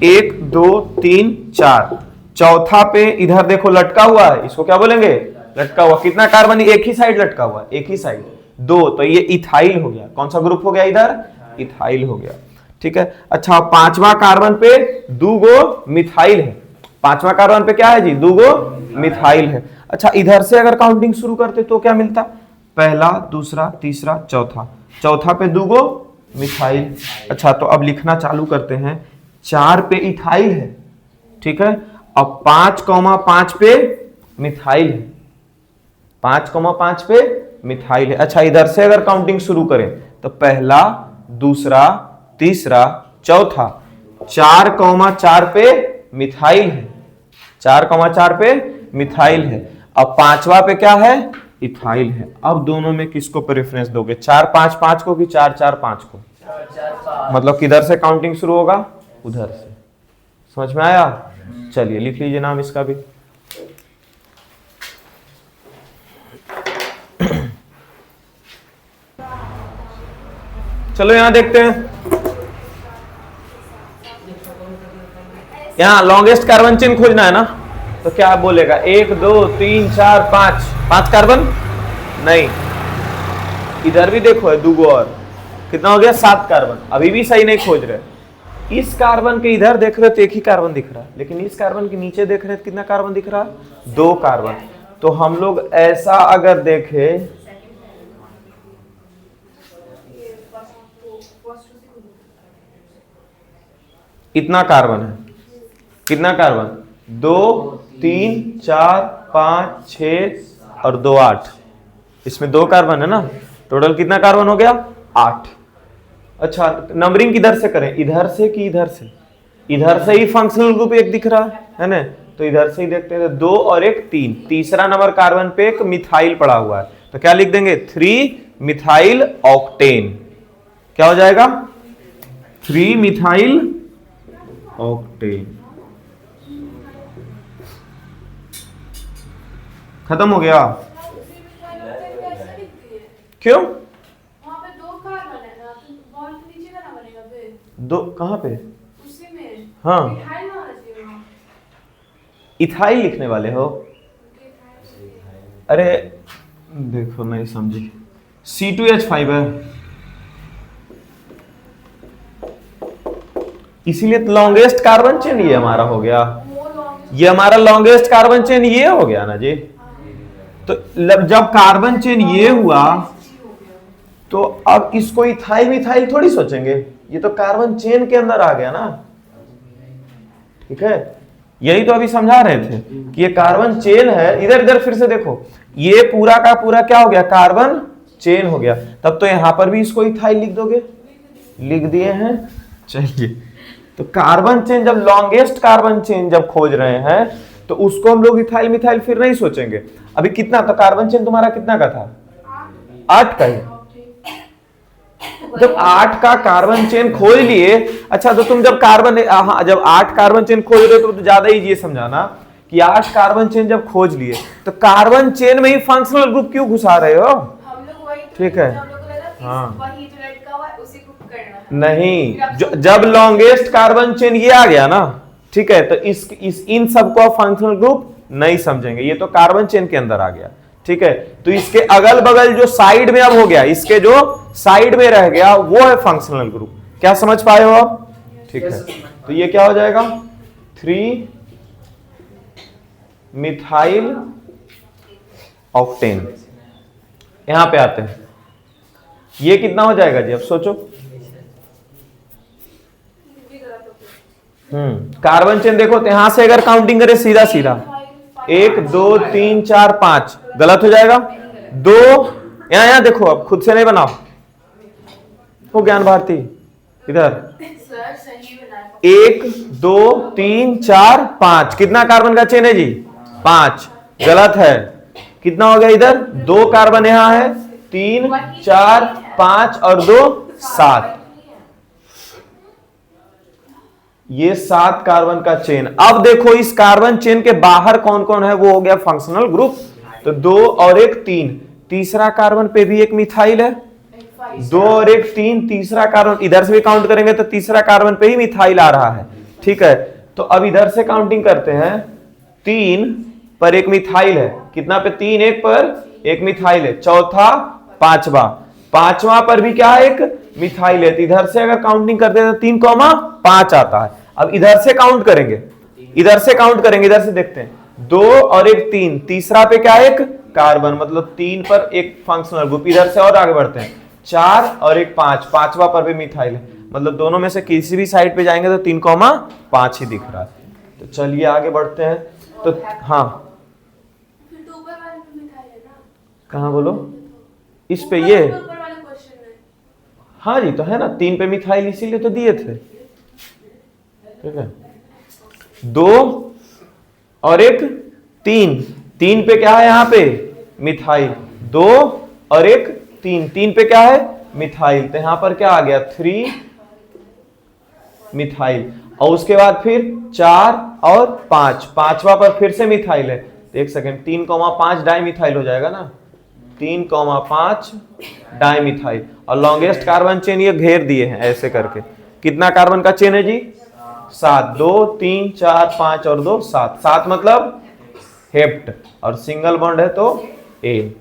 1 2 3 4, चौथा पे इधर देखो लटका हुआ है, इसको क्या बोलेंगे? लटका हुआ। कितना कार्बन? एक ही साइड लटका हुआ, एक ही साइड, 2, तो ये इथाइल हो गया। कौन सा ग्रुप हो गया इधर? इथाइल हो गया, ठीक है। अच्छा, पांचवा कार्बन पे 2 गो मिथाइल है। पांचवा कार्बन पे क्या है जी? 2 गो मिथाइल है। अच्छा, इधर से अगर काउंटिंग शुरू करते तो क्या मिलता? पहला, दूसरा, तीसरा, चौथा, चौथा पे 2 गो मिथाइल। अच्छा, तो अब लिखना चालू करते हैं। 4 पे इथाइल है, ठीक है। अब 5,5 पे मिथाइल है, 5,5 पे मिथाइल है। अच्छा, इधर से अगर काउंटिंग शुरू करें तो पहला, दूसरा, तीसरा, चौथा, 4,4 पे मिथाइल है, 4,4 पे मिथाइल है। अब पांचवा पे क्या है? इथाइल है। अब दोनों में किसको प्रेफरेंस दोगे? 4 5 5 को कि 4 4 5 को? मतलब किधर से काउंटिंग शुरू होगा? उधर से। समझ में आया? चलिए लिख लीजिए नाम इसका भी। चलो यहां देखते हैं, यहां लॉन्गेस्ट कार्बन चेन खोजना है ना, तो क्या बोलेगा? 1 2 3 4 5, 5 कार्बन नहीं, इधर भी देखो है 2 गो और, कितना हो गया? 7 कार्बन। अभी भी सही नहीं खोज रहे। इस कार्बन के इधर देख रहे हो तो एक ही कार्बन दिख रहा है, लेकिन इस कार्बन के नीचे देख रहे हो कितना कार्बन दिख रहा है? 2 कार्बन। तो हम लोग ऐसा अगर देखें, इतना कार्बन है, कितना कार्बन? 2 3 4 5 6 और 2 8, इसमें 2 कार्बन है ना, टोटल कितना कार्बन हो गया? 8। अच्छा, नंबरिंग किधर से करें? इधर से कि इधर से? इधर से ही फंक्शनल ग्रुप एक दिख रहा है ना, तो इधर से ही देखते हैं। 2 और 1 3, तीसरा नंबर कार्बन पे एक मिथाइल पड़ा हुआ है, तो क्या लिख देंगे? 3 मिथाइल ऑक्टेन। क्या हो जाएगा? 3 मिथाइल ऑक्टेन। खत्म हो गया? क्यों? वहाँ पे 2 कार्बन है ना, तो बॉन्ड के नीचे का ना बनेगा फिर? 2 कहाँ पे? उसी में हाँ, मिथाइल ना होना चाहिए वहाँ। इथाइल लिखने वाले हो? अरे देखो नहीं समझी, C2H5 है, इसीलिए लॉन्गेस्ट कार्बन चेन ये हमारा हो गया। वो लॉन्ग ये हमारा लॉन्गेस्ट कार्बन चेन ये हो गया ना जी। तो जब कार्बन चेन ये हुआ हो गया। तो अब इसको इथाइल मिथाइल थोड़ी सोचेंगे, ये तो कार्बन चेन के अंदर आ गया ना, ठीक है। यही तो अभी समझा रहे थे कि ये कार्बन चेन है। इधर इधर फिर से देखो, ये पूरा का पूरा क्या हो गया? कार्बन चेन हो गया। तब तो यहां पर भी इसको इथाइल लिख दोगे, लिख दिए हैं। चलिए, तो कार्बन चेन जब लॉन्गेस्ट कार्बन चेन जब खोज रहे हैं तो उसको हम लोग इथाइल मिथाइल फिर नहीं सोचेंगे। अभी कितना तो कार्बन चेन तुम्हारा कितना का था? 8 का ही। जब 8 का कार्बन चेन खोज लिए, अच्छा तो तुम जब कार्बन, जब 8 कार्बन चेन खोज रहे हो तो ज्यादा इजी समझाना कि 8 कार्बन चेन जब खोज लिए तो कार्बन चेन में ही फंक्शनल ग्रुप क्यों घुसा रहे हो? हम लोग वही ठीक है। हम लोग को लगा कि हाँ। वही जो लटका हुआ है उसी को करना है। नहीं, जब लॉन्गेस्ट कार्बन चेन ये आ गया ना, ठीक है, तो इस इन सबको आप फंक्शनल ग्रुप नहीं समझेंगे, ये तो कार्बन चेन के अंदर आ गया, ठीक है। तो इसके अगल बगल जो साइड में अब हो गया, इसके जो साइड में रह गया वो है फंक्शनल ग्रुप। क्या समझ पाए हो आप? ठीक है, तो ये क्या हो जाएगा? 3 मिथाइल ऑक्टेन। यहां पे आते हैं, ये कितना हो जाएगा जी? अब सोचो। कार्बन चेन देखो तो यहां से अगर काउंटिंग करें सीधा सीधा 1 2 3 4 5, गलत हो जाएगा। 2 यहां देखो, अब खुद से नहीं बनाओ, वो ज्ञान भारती इधर। सर सही बनाया। 1 2 3 4 5, कितना कार्बन का चेन है जी? 5, गलत है। कितना हो गया इधर? 2 कार्बन यहां है, 3 4 5 और 2 7, ये 7 कार्बन का चेन। अब देखो इस कार्बन चेन के बाहर कौन कौन है, वो हो गया फंक्शनल ग्रुप, तो 2 और 1 3, तीसरा कार्बन पे भी एक मिथाइल है, 2 और 1 3, तीसरा कार्बन इधर से भी काउंट करेंगे तो तीसरा कार्बन पे ही मिथाइल आ रहा है, ठीक है। तो अब इधर से काउंटिंग करते हैं, 3 पर एक मिथाइल है, कितना पे 3, 1 पर एक मिथाइल है, चौथा पांचवा पर भी क्या है, एक मिथाइल है। तो इधर से अगर काउंटिंग करते हैं तो 3,5 आता है। अब इधर से काउंट करेंगे, इधर से देखते हैं, 2 और 1 3, तीसरा पे क्या है, एक कार्बन, मतलब 3 पर एक फंक्शनल ग्रुप। इधर से और आगे बढ़ते हैं, 4 और 1 5, पांचवा पर भी मिथाइल है, मतलब दोनों में से किसी भी साइड पे जाएंगे तो 3,5 ही दिख रहा है। तो चलिए आगे बढ़ते हैं। तो हाँ, फिर तो ऊपर वाले पे मिथाइल है ना, कहाँ बोलो, इस पे ये, ऊपर वाले क्वेश्चन में। हाँ जी तो है ना, 3 पे मिथाइल इसीलिए तो दिए थे, ठीक है। 2 और 1 3, 3 पे क्या है यहाँ पे मिथाइल, 2 और 1 3, 3 पे क्या है मिथाइल, तो यहां पर क्या आ गया 3 मिथाइल। और उसके बाद फिर 4 और 5, पांचवा पर फिर से मिथाइल है, तो एक सेकेंड, 3,5 डाई मिथाइल हो जाएगा ना, 3,5 डाई मिथाइल। और लॉन्गेस्ट कार्बन चेन ये घेर दिए हैं ऐसे करके। कितना कार्बन का चेन है जी, 7, 2 3 4 5 और 2 7, 7 मतलब हेप्ट, और सिंगल बॉन्ड है तो ए।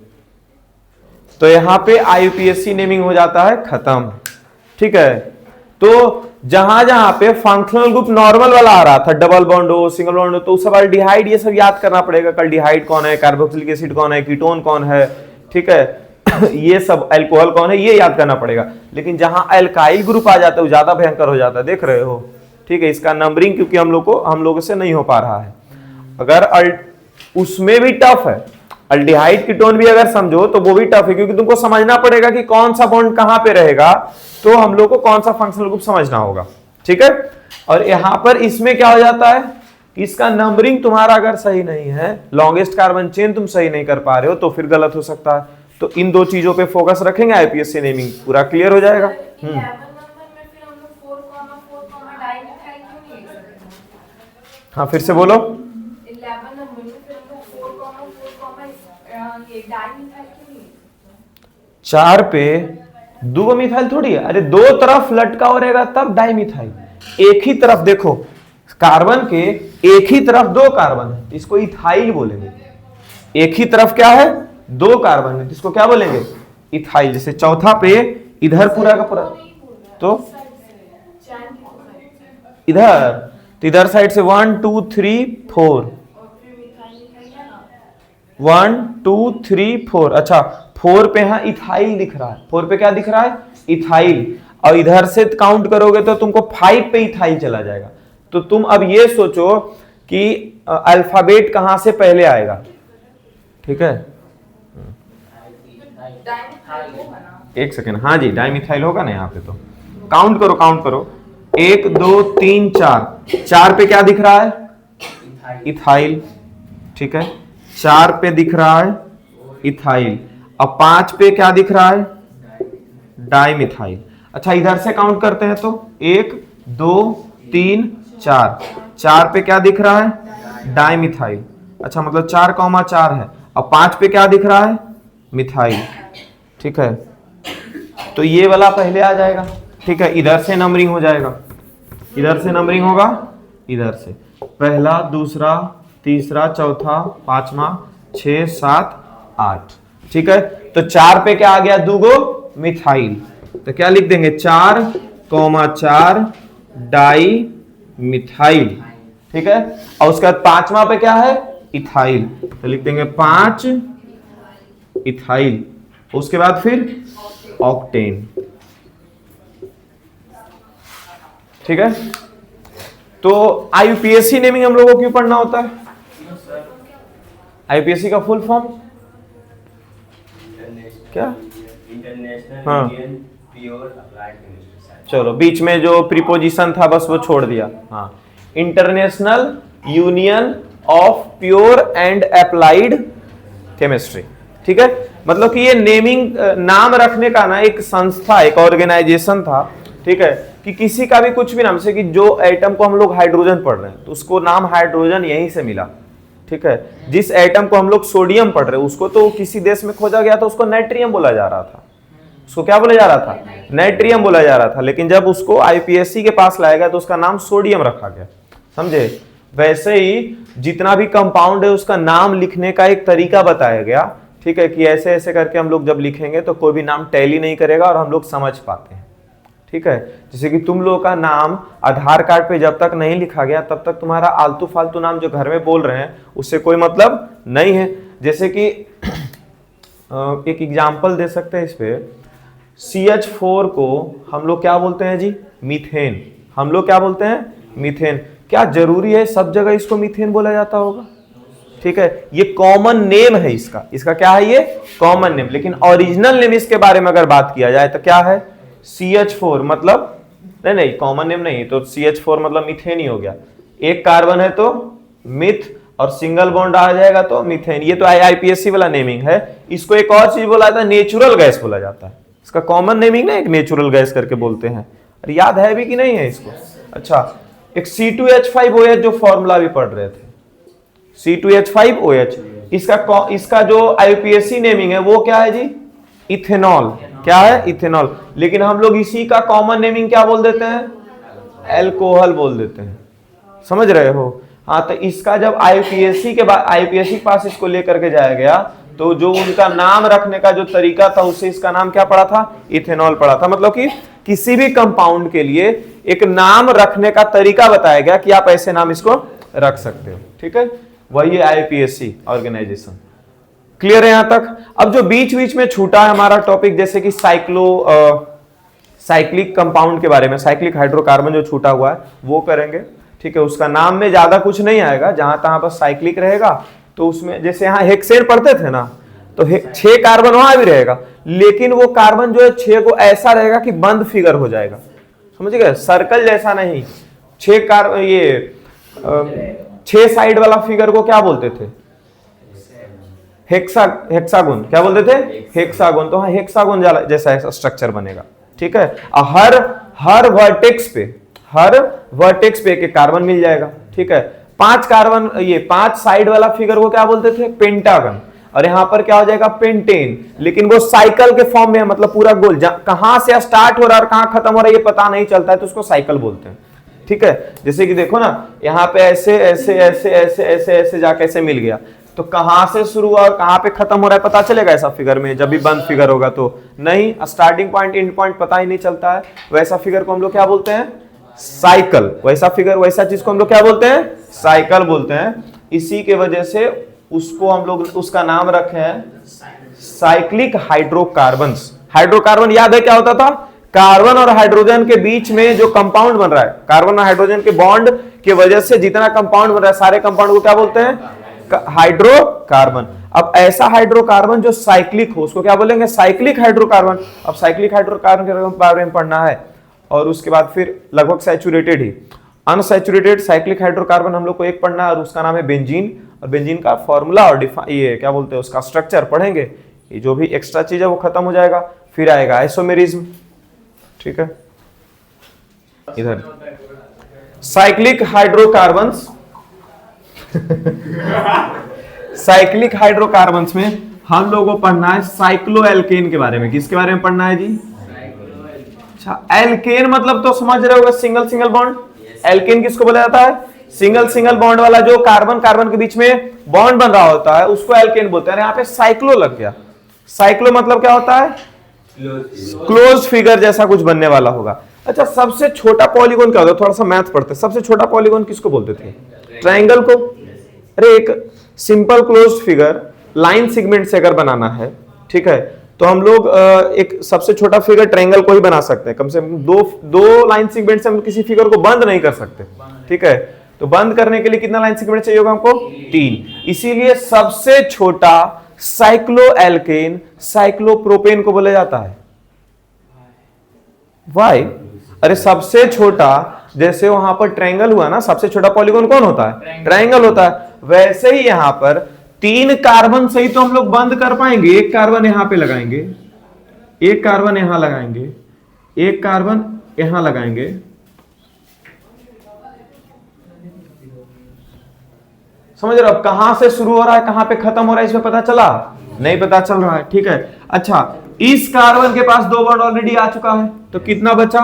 तो यहां पे आईयूपीएसी नेमिंग हो जाता है खत्म, ठीक है। तो जहां जहां पे फंक्शनल ग्रुप नॉर्मल वाला आ रहा था, डबल बॉन्ड हो, सिंगल बॉन्ड हो, तो सब अल्डिहाइड ये सब याद करना पड़ेगा, अल्डिहाइड कौन है, कार्बोक्सिलिक एसिड कौन है, कीटोन कौन है, ठीक है ये सब अल्कोहल कौन है, ये याद करना पड़ेगा। लेकिन जहां अल्काइल ग्रुप आ जाता है वो ज्यादा भयंकर हो जाता है, देख रहे हो, ठीक है। इसका नंबरिंग क्योंकि हम लोगों से नहीं हो पा रहा है। अगर उसमें भी टफ है, अल्डिहाइड कीटोन भी अगर समझो तो वो भी टफ है, क्योंकि तुमको समझना पड़ेगा कि कौन सा बॉन्ड कहां पे रहेगा, तो हम लोग को कौन सा फंक्शनल ग्रुप समझना होगा, ठीक है। और यहां पर इसमें क्या हो जाता है कि इसका नंबरिंग तुम्हारा अगर सही नहीं है, लॉन्गेस्ट कार्बन चेन तुम सही नहीं कर पा रहे हो, तो फिर गलत हो सकता है। तो इन दो चीजों पे फोकस रखेंगे, आईपीएससी नेमिंग पूरा क्लियर हो जाएगा। 11 नंबर में फिर हम लोग 4,4 डाइमिथाइल क्यों नहीं लिख सकते? हाँ फिर से बोलो, 11 नंबर में फिर हम लोग 4,4 ये डाइमिथाइल क्यों नहीं? 4 पे 2 मिथाइल थोड़ी है, अरे 2 तरफ लटका हो रहेगा तब डाइमिथाइल। एक ही तरफ देखो, कार्बन के एक ही तरफ 2 कार्बन है, इसको इथाइल बोलेंगे। एक ही तरफ क्या है, 2 कार्बन है, इसको क्या बोलेंगे, इथाइल। जैसे चौथा पे इधर पूरा का पूरा, तो इधर, तो इधर साइड से 1 2 3 4, 1 2 3 4, अच्छा 4 पे यहाँ इथाइल दिख रहा है, 4 पे क्या दिख रहा है, इथाइल। और इधर से काउंट करोगे तो तुमको 5 पे इथाइल चला जाएगा। तो तुम अब ये सोचो कि अल्फाबेट कहां से पहले आएगा, ठीक है। एक सेकेंड, हाँ जी डाइमिथाइल होगा ना यहाँ पे, तो काउंट करो 1 2 3 4, 4 पे क्या दिख रहा है, इथाइल, ठीक है। 4 पे दिख रहा है इथाइल, अब 5 पे क्या दिख रहा है, डाइमिथाइल। अच्छा इधर से काउंट करते हैं तो 1 2 3 4, 4 पे क्या दिख रहा है, डाइमिथाइल। अच्छा मतलब 4,4 है। अब 5 पे क्या दिख रहा है, मिथाइल, ठीक है। तो ये वाला पहले आ जाएगा, ठीक है। इधर से नंबरिंग हो जाएगा, इधर से नंबरिंग होगा, इधर से पहला दूसरा तीसरा चौथा पांचवा 6 7 8, ठीक है। तो 4 पे क्या आ गया, 2 मिथाइल, तो क्या लिख देंगे 4,4 डाई मिथाइल, ठीक है। और उसके बाद 5वां पे क्या है, इथाइल, तो लिख देंगे 5 इथाइल। उसके बाद फिर ऑक्टेन, ठीक है। तो आईयूपीएसी नेमिंग हम लोगों को क्यों पढ़ना होता है, आईयूपीएसी का फुल फॉर्म क्या, इंटरनेशनल हाँ। Union pure applied chemistry. चलो बीच में जो प्रीपोजिशन था बस वो छोड़ दिया, हाँ। International union of pure and applied chemistry, ठीक है, मतलब कि ये नेमिंग नाम रखने का ना एक संस्था, एक ऑर्गेनाइजेशन था, ठीक है, कि किसी का भी कुछ भी नाम से, कि जो एटम को हम लोग हाइड्रोजन पढ़ रहे हैं तो उसको नाम हाइड्रोजन यहीं से मिला, ठीक है। जिस एटम को हम लोग सोडियम पढ़ रहे हैं उसको तो किसी देश में खोजा गया था, उसको नाइट्रियम बोला जा रहा था। उसको क्या बोला जा रहा था? नाइट्रियम बोला जा रहा था। लेकिन जब उसको आईपीएससी के पास लाया गया तो उसका नाम सोडियम रखा गया, समझे। वैसे ही जितना भी कंपाउंड है उसका नाम लिखने का एक तरीका बताया गया, ठीक है, कि ऐसे ऐसे करके हम लोग जब लिखेंगे तो कोई भी नाम टैली नहीं करेगा और हम लोग समझ पाते हैं, ठीक है। जैसे कि तुम लोगों का नाम आधार कार्ड पे जब तक नहीं लिखा गया तब तक तुम्हारा आलतू फालतू नाम जो घर में बोल रहे हैं उससे कोई मतलब नहीं है। जैसे कि एक एग्जांपल दे सकते हैं इस पे, CH4 को हम लोग क्या बोलते हैं जी? मीथेन। हम लोग क्या बोलते हैं? मीथेन। क्या जरूरी है सब जगह इसको मीथेन बोला जाता होगा? ठीक है, ये कॉमन नेम है इसका। इसका क्या है? ये कॉमन नेम। लेकिन ओरिजिनल नेम इसके बारे में अगर बात किया जाए तो क्या है? CH4 मतलब नहीं कॉमन नेम नहीं, तो CH4 मतलब मीथेन ही हो गया। एक कार्बन है तो मिथ और सिंगल बॉन्ड आ जाएगा तो मीथेन। ये तो आईपीएससी वाला नेमिंग है। इसको एक और चीज बोला जाता है, नेचुरल गैस बोला जाता है। इसका कॉमन नेमिंग ना एक नेचुरल गैस करके बोलते हैं। अरे याद है भी कि नहीं है इसको? अच्छा, एक C2H5OH जो फॉर्मूला भी पढ़ रहे थे, C2H5OH, इसका जो आईपीएससी नेमिंग है वो क्या है जी? इथेनॉल। क्या है? इथेनॉल। लेकिन हम लोग इसी का कॉमन नेमिंग क्या बोल देते हैं? एल्कोहल बोल देते हैं। समझ रहे हो? हाँ, तो इसका जब आईपीएससी के पास इसको लेकर के जाया गया तो जो उनका नाम रखने का जो तरीका था उससे इसका नाम क्या पड़ा था? इथेनॉल पड़ा था। मतलब कि किसी भी कंपाउंड के लिए एक नाम रखने का तरीका बताया गया कि आप ऐसे नाम इसको रख सकते हो, ठीक है। वही आईपीएससी ऑर्गेनाइजेशन। क्लियर है यहां तक? अब जो बीच बीच में छूटा है हमारा टॉपिक, जैसे कि साइक्लिक कंपाउंड के बारे में, साइक्लिक हाइड्रोकार्बन जो छूटा हुआ है वो करेंगे, ठीक है। उसका नाम में ज्यादा कुछ नहीं आएगा, जहां तहां पर साइक्लिक रहेगा तो उसमें जैसे यहाँ हेक्सेन पढ़ते थे ना, तो 6 कार्बन वहां भी रहेगा, लेकिन वो कार्बन जो है 6 को ऐसा रहेगा कि बंद फिगर हो जाएगा, समझ गए? सर्कल जैसा नहीं। 6 साइड वाला फिगर को क्या बोलते थे? हेक्सागोन। क्या बोलते थे? हेक्सागोन। तो हाँ, हेक्सागोन जैसा स्ट्रक्चर बनेगा, ठीक है। हर वर्टेक्स पे एक कार्बन मिल जाएगा, ठीक है। 5 कार्बन, ये 5 साइड वाला फिगर को क्या बोलते थे? पेंटागन। और यहां पर क्या हो जाएगा? पेंटेन। लेकिन वो साइकिल के फॉर्म में है, मतलब पूरा गोल, कहां से स्टार्ट हो रहा है और कहां खत्म हो रहा है ये पता नहीं चलता है, तो उसको साइकिल बोलते हैं, ठीक है। जैसे कि देखो ना, यहाँ पे ऐसे ऐसे ऐसे ऐसे ऐसे ऐसे जाके ऐसे मिल गया, तो कहां से शुरू हुआ और कहां पे खत्म हो रहा है पता चलेगा ऐसा फिगर में? जब भी बंद फिगर होगा तो नहीं, स्टार्टिंग पॉइंट एंड पॉइंट पता ही नहीं चलता है। वैसा फिगर को हम लोग क्या बोलते हैं? साइकिल। वैसा फिगर, वैसा चीज को हम लोग क्या बोलते हैं? साइकिल बोलते हैं। इसी के वजह से उसको हम लोग, उसका नाम रखे हैं साइक्लिक हाइड्रोकार्बन्स। हाइड्रोकार्बन याद है क्या होता था? कार्बन और हाइड्रोजन के बीच में जो कंपाउंड बन रहा है, कार्बन और हाइड्रोजन के बॉन्ड की वजह से जितना कंपाउंड बन रहा है, सारे कंपाउंड को क्या बोलते हैं? हाइड्रोकार्बन। अब ऐसा हाइड्रोकार्बन जो साइक्लिक हो उसको क्या बोलेंगे? Cyclic hydrocarbon. अब साइक्लिक हाइड्रोकार्बन के बारे में पढ़ना है, और उसके बाद फिर लगभग सैचुरेटेड ही, अनसैचुरेटेड साइक्लिक हाइड्रोकार्बन हम लोग को एक पढ़ना है, और उसका नाम है बेंजीन। और बेंजीन का फॉर्मूला और ये क्या बोलते हैं उसका स्ट्रक्चर पढ़ेंगे। ये जो भी एक्स्ट्रा चीज है वो खत्म हो जाएगा। फिर आएगा आइसोमेरिज्म, ठीक है। इधर साइक्लिक हाइड्रोकार्बन्स साइक्लिक हाइड्रोकार्बन्स में हम लोगों को पढ़ना है साइक्लोएल्केन के बारे में। किसके बारे में पढ़ना है जी? अच्छा, एल्केन मतलब तो समझ रहे होगा, सिंगल सिंगल बॉन्ड। एल्केन किसको बोला जाता है? सिंगल सिंगल बॉन्ड वाला जो कार्बन कार्बन के बीच में बॉन्ड बन रहा होता है उसको एल्केन बोलते हैं। यहाँ पे साइक्लो लग गया। साइक्लो मतलब क्या होता है? क्लोज फिगर जैसा कुछ बनने वाला होगा। अच्छा, सबसे छोटा पॉलीगॉन क्या होता है? थोड़ा सा मैथ पढ़ते हैं। सबसे छोटा पॉलीगॉन किसको बोलते थे? ट्रायंगल को। अरे एक simple close figure line segment से अगर बनाना है, ठीक है, तो हम लोग एक सबसे छोटा फिगर ट्रायंगल को ही बना सकते हैं। कम से कम दो लाइन सेगमेंट से हम किसी फिगर को बंद नहीं कर सकते, ठीक है। तो बंद करने के लिए कितना लाइन सेगमेंट चाहिए होगा हमको? 3। इसीलिए सबसे छोटा साइक्लोएल्केन साइक्लोप्रोपेन को बोला जाता है। वाई? अरे सबसे छोटा, जैसे वहां पर ट्रायंगल हुआ ना, सबसे छोटा पॉलीगॉन कौन होता है? ट्रायंगल होता है। वैसे ही यहां पर 3 कार्बन से ही तो हम लोग बंद कर पाएंगे। एक कार्बन यहां पे लगाएंगे, एक कार्बन यहां लगाएंगे, एक कार्बन यहां लगाएंगे, समझ रहे हो? अब कहां से शुरू हो रहा है कहां पे खत्म हो रहा है इसमें पता चला? नहीं पता चल रहा है। ठीक है, अच्छा इस कार्बन के पास 2 बॉन्ड ऑलरेडी आ चुका है, तो कितना बचा?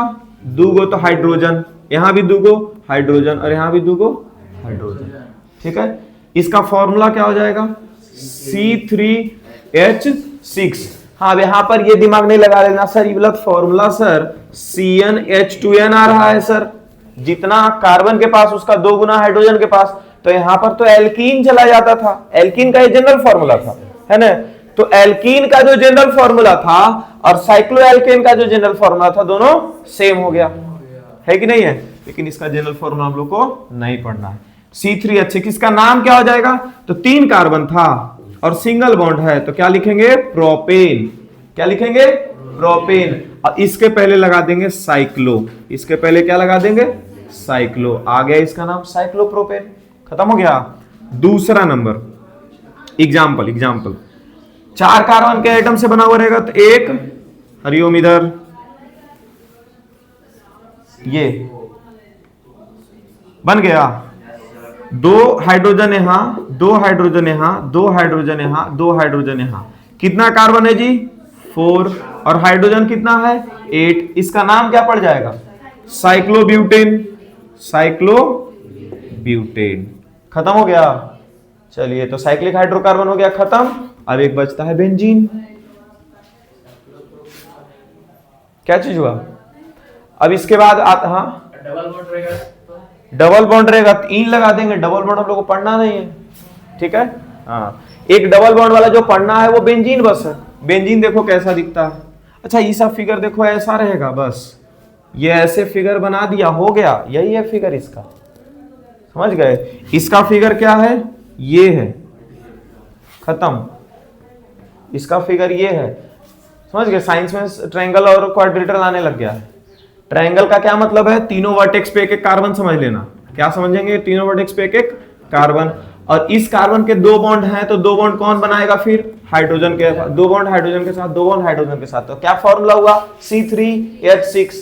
2 गो तो हाइड्रोजन, यहां भी 2 गो हाइड्रोजन और यहां भी 2 गो हाइड्रोजन। ठीक है, इसका फॉर्मूला क्या हो जाएगा? C3H6। हाँ, अब यहां पर ये दिमाग नहीं लगा लेना सर ये गलत फॉर्मूला सर, CnH2n आ रहा है सर, जितना कार्बन के पास उसका 2 गुना हाइड्रोजन के पास, तो यहां पर तो एल्कीन चला जाता था। एल्कीन का ये जनरल फॉर्मूला था, है ना? तो एल्कीन का जो जनरल फॉर्मूला था और साइक्लोएल्केन का जो जनरल फॉर्मूला था, दोनों सेम हो गया, है कि नहीं है? लेकिन इसका जनरल फॉर्मूला हम लोग को नहीं पढ़ना है। C3H6 इसका नाम क्या हो जाएगा? तो 3 कार्बन था और सिंगल बॉन्ड है, तो क्या लिखेंगे? प्रोपेन। क्या लिखेंगे? प्रोपेन। और इसके पहले लगा देंगे साइक्लो, इसके पहले क्या लगा देंगे? साइक्लो। आ गया इसका नाम साइक्लोप्रोपेन, खत्म हो गया। दूसरा नंबर एग्जाम्पल, 4 कार्बन के एटम से बना हुआ रहेगा, तो एक हरिओम इधर, ये बन गया, 2 हाइड्रोजन यहां, 2 हाइड्रोजन यहां, 2 हाइड्रोजन यहां, 2 हाइड्रोजन यहां। कितना कार्बन है जी? 4। और हाइड्रोजन कितना है? 8। इसका नाम क्या पड़ जाएगा? साइक्लोब्यूटेन। साइक्लोब्यूटेन, खत्म हो गया। चलिए, तो साइक्लिक हाइड्रोकार्बन हो गया खत्म। अब एक बचता है बेंजीन। क्या चीज हुआ? अब इसके बाद हाँ, डबल बॉन्ड रहेगा, 3 लगा देंगे। डबल बॉन्ड हम लोग को पढ़ना नहीं है, ठीक है? हाँ, एक डबल बॉन्ड वाला जो पढ़ना है वो बेंजीन बस है। बेंजीन देखो कैसा दिखता है। अच्छा, ये सब फिगर देखो ऐसा रहेगा, बस ये ऐसे फिगर बना दिया, हो गया, यही है फिगर इसका, समझ गए? इसका फिगर क्या है? ये है, खत्म। इसका फिगर ये है, समझ गए? साइंस में ट्रायंगल और क्वाड्रिलेटरल आने लग गया है। ट्रायंगल का क्या मतलब है? तीनों वर्टेक्स पे एक कार्बन समझ लेना। क्या समझेंगे? तीनों वर्टेक्स पे एक कार्बन, और इस कार्बन के 2 बॉन्ड हैं, तो 2 बॉन्ड कौन बनाएगा फिर? हाइड्रोजन के, 2 बॉन्ड हाइड्रोजन के साथ, 2 बॉन्ड हाइड्रोजन के साथ। तो क्या फॉर्मूला हुआ? C3H6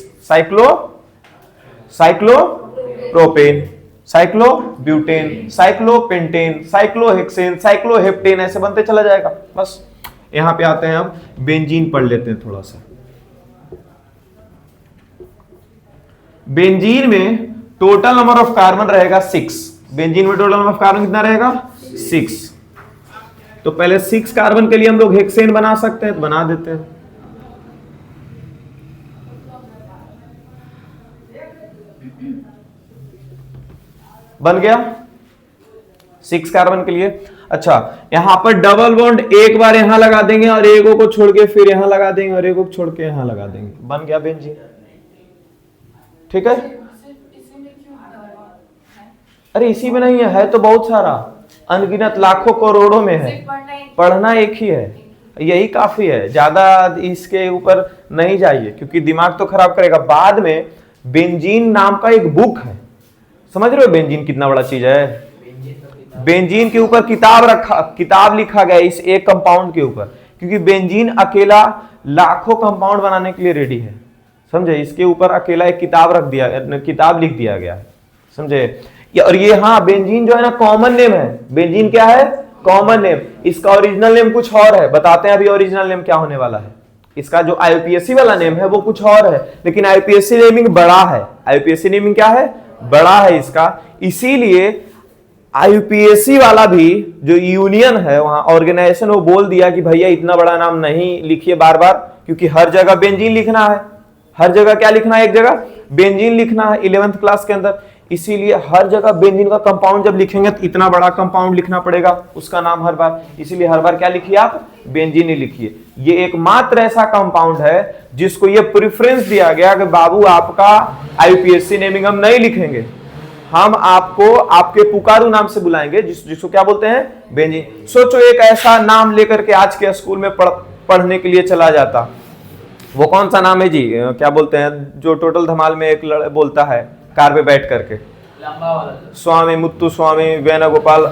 cyclopropane, cyclobutane, cyclopentane, cyclohexane, cycloheptane, ऐसे बनते चला जाएगा। बस यहां पे आते हैं, अब बेंजीन पढ़ लेते हैं थोड़ा सा। बेंजीन में टोटल नंबर ऑफ कार्बन रहेगा 6। बेंजीन में टोटल नंबर ऑफ कार्बन कितना रहेगा? 6। तो पहले 6 कार्बन के लिए हम लोग हेक्सेन बना सकते हैं, तो बना देते हैं। बन गया 6 कार्बन के लिए। अच्छा, यहां पर डबल बॉन्ड एक बार यहां लगा देंगे और एगो को छोड़ के फिर यहां लगा देंगे और एगो को छोड़ के यहां लगा देंगे, बन गया बेंजीन। ठीक है? इसी में क्यों अरे इसी में नहीं है तो बहुत सारा, अनगिनत लाखों करोड़ों में है। पढ़ना एक ही है, यही काफी है, ज्यादा इसके ऊपर नहीं जाइए क्योंकि दिमाग तो खराब करेगा। बाद में बेंजीन नाम का एक बुक है, समझ रहे हो बेंजीन कितना बड़ा चीज है? बेंजीन के ऊपर किताब लिखा गया इस एक कंपाउंड के ऊपर, क्योंकि बेंजीन अकेला लाखों कंपाउंड बनाने के लिए रेडी है, समझे? इसके ऊपर अकेला एक किताब लिख दिया गया है, समझे? और ये हाँ, बेंजीन जो है ना कॉमन नेम है। बेंजीन क्या है? Common name. इसका ओरिजिनल नेम कुछ और है, बताते हैं अभी ओरिजिनल नेम क्या होने वाला है। इसका जो आईयूपीएससी वाला नेम है वो कुछ और है, लेकिन आईयूपीएससी नेमिंग बड़ा है। आईयूपीएससी नेमिंग क्या है? बड़ा है इसका। इसीलिए आईयूपीएससी वाला भी जो यूनियन है वहां ऑर्गेनाइजेशन, वो बोल दिया कि भैया इतना बड़ा नाम नहीं लिखिए बार बार, क्योंकि हर जगह बेंजीन लिखना है। हर जगह क्या लिखना है? एक जगह बेंजीन लिखना है 11th क्लास के अंदर। इसीलिए हर जगह बेंजीन का कंपाउंड जब लिखेंगे तो इतना बड़ा कंपाउंड लिखना पड़ेगा उसका नाम हर बार। इसीलिए हर बार क्या लिखिए आप? बेंजीन ही लिखिए। ये एकमात्र ऐसा कंपाउंड है जिसको ये प्रेफरेंस दिया गया कि बाबू आपका आईयूपीएससी नेमिंग हम नहीं लिखेंगे, हम आपको आपके पुकारू नाम से बुलाएंगे, जिसको क्या बोलते हैं? बेंजीन। सोचो एक ऐसा नाम लेकर के आज के स्कूल में पढ़ने के लिए चला जाता, वो कौन सा नाम है जी? क्या बोलते हैं जो टोटल धमाल में एक बोलता है कार पे बैठ करके? लंबा वाला। स्वामी, मुत्तु स्वामी, वेणुगोपाल,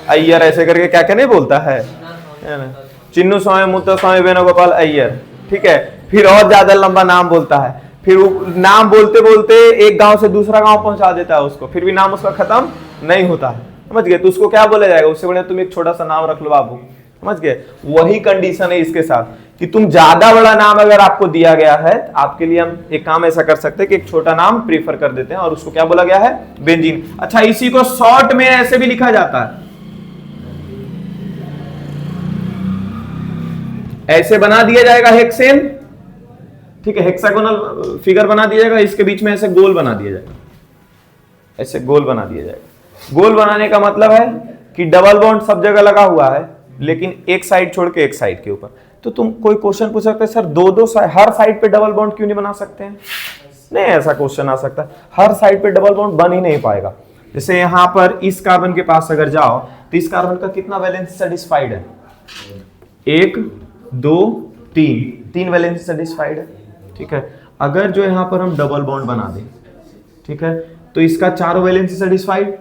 अय्यर ऐसे करके क्या क्या नहीं बोलता है ना? चिन्नू स्वामी मुत्तु स्वामी वेणुगोपाल अय्यर, ठीक है। फिर और ज्यादा लंबा नाम बोलता है, फिर वो नाम बोलते बोलते एक गांव से दूसरा गांव पहुंचा देता है उसको, फिर भी नाम उसका खत्म नहीं होता है, समझ गए? तो उसको क्या बोला जाएगा? उससे बढ़िया तुम एक छोटा सा नाम रख लो बाबू, समझ गए? वही कंडीशन है इसके साथ कि तुम ज्यादा बड़ा नाम अगर आपको दिया गया है, आपके लिए हम एक काम ऐसा कर सकते हैं कि एक छोटा नाम प्रीफर कर देते हैं और उसको क्या बोला गया है? बेंजीन। अच्छा, इसी को शॉर्ट में ऐसे भी लिखा जाता है, ऐसे बना दिया जाएगा हेक्सेन, ठीक है, हेक्सागोनल फिगर बना दिया जाएगा, इसके बीच में ऐसे गोल बना दिया जाएगा, ऐसे गोल बना दिया जाएगा। गोल बनाने का मतलब है कि डबल बॉन्ड सब जगह लगा हुआ है, लेकिन एक साइड छोड़ के एक साइड के ऊपर। तो तुम कोई क्वेश्चन पूछ सकते हैं, सर दो हर साइड पे डबल बॉन्ड क्यों नहीं बना सकते हैं? नहीं, ऐसा क्वेश्चन आ सकता है, हर साइड पे डबल बॉन्ड बन ही नहीं पाएगा। जैसे यहां पर इस कार्बन के पास अगर जाओ तो इस कार्बन का कितना वैलेंस सेटिस्फाइड है? 1 2 3 वैलेंस सेटिस्फाइड है, ठीक है। अगर जो यहां पर हम डबल बॉन्ड बना दें, ठीक है, तो इसका 4 वैलेंस सेटिस्फाइड,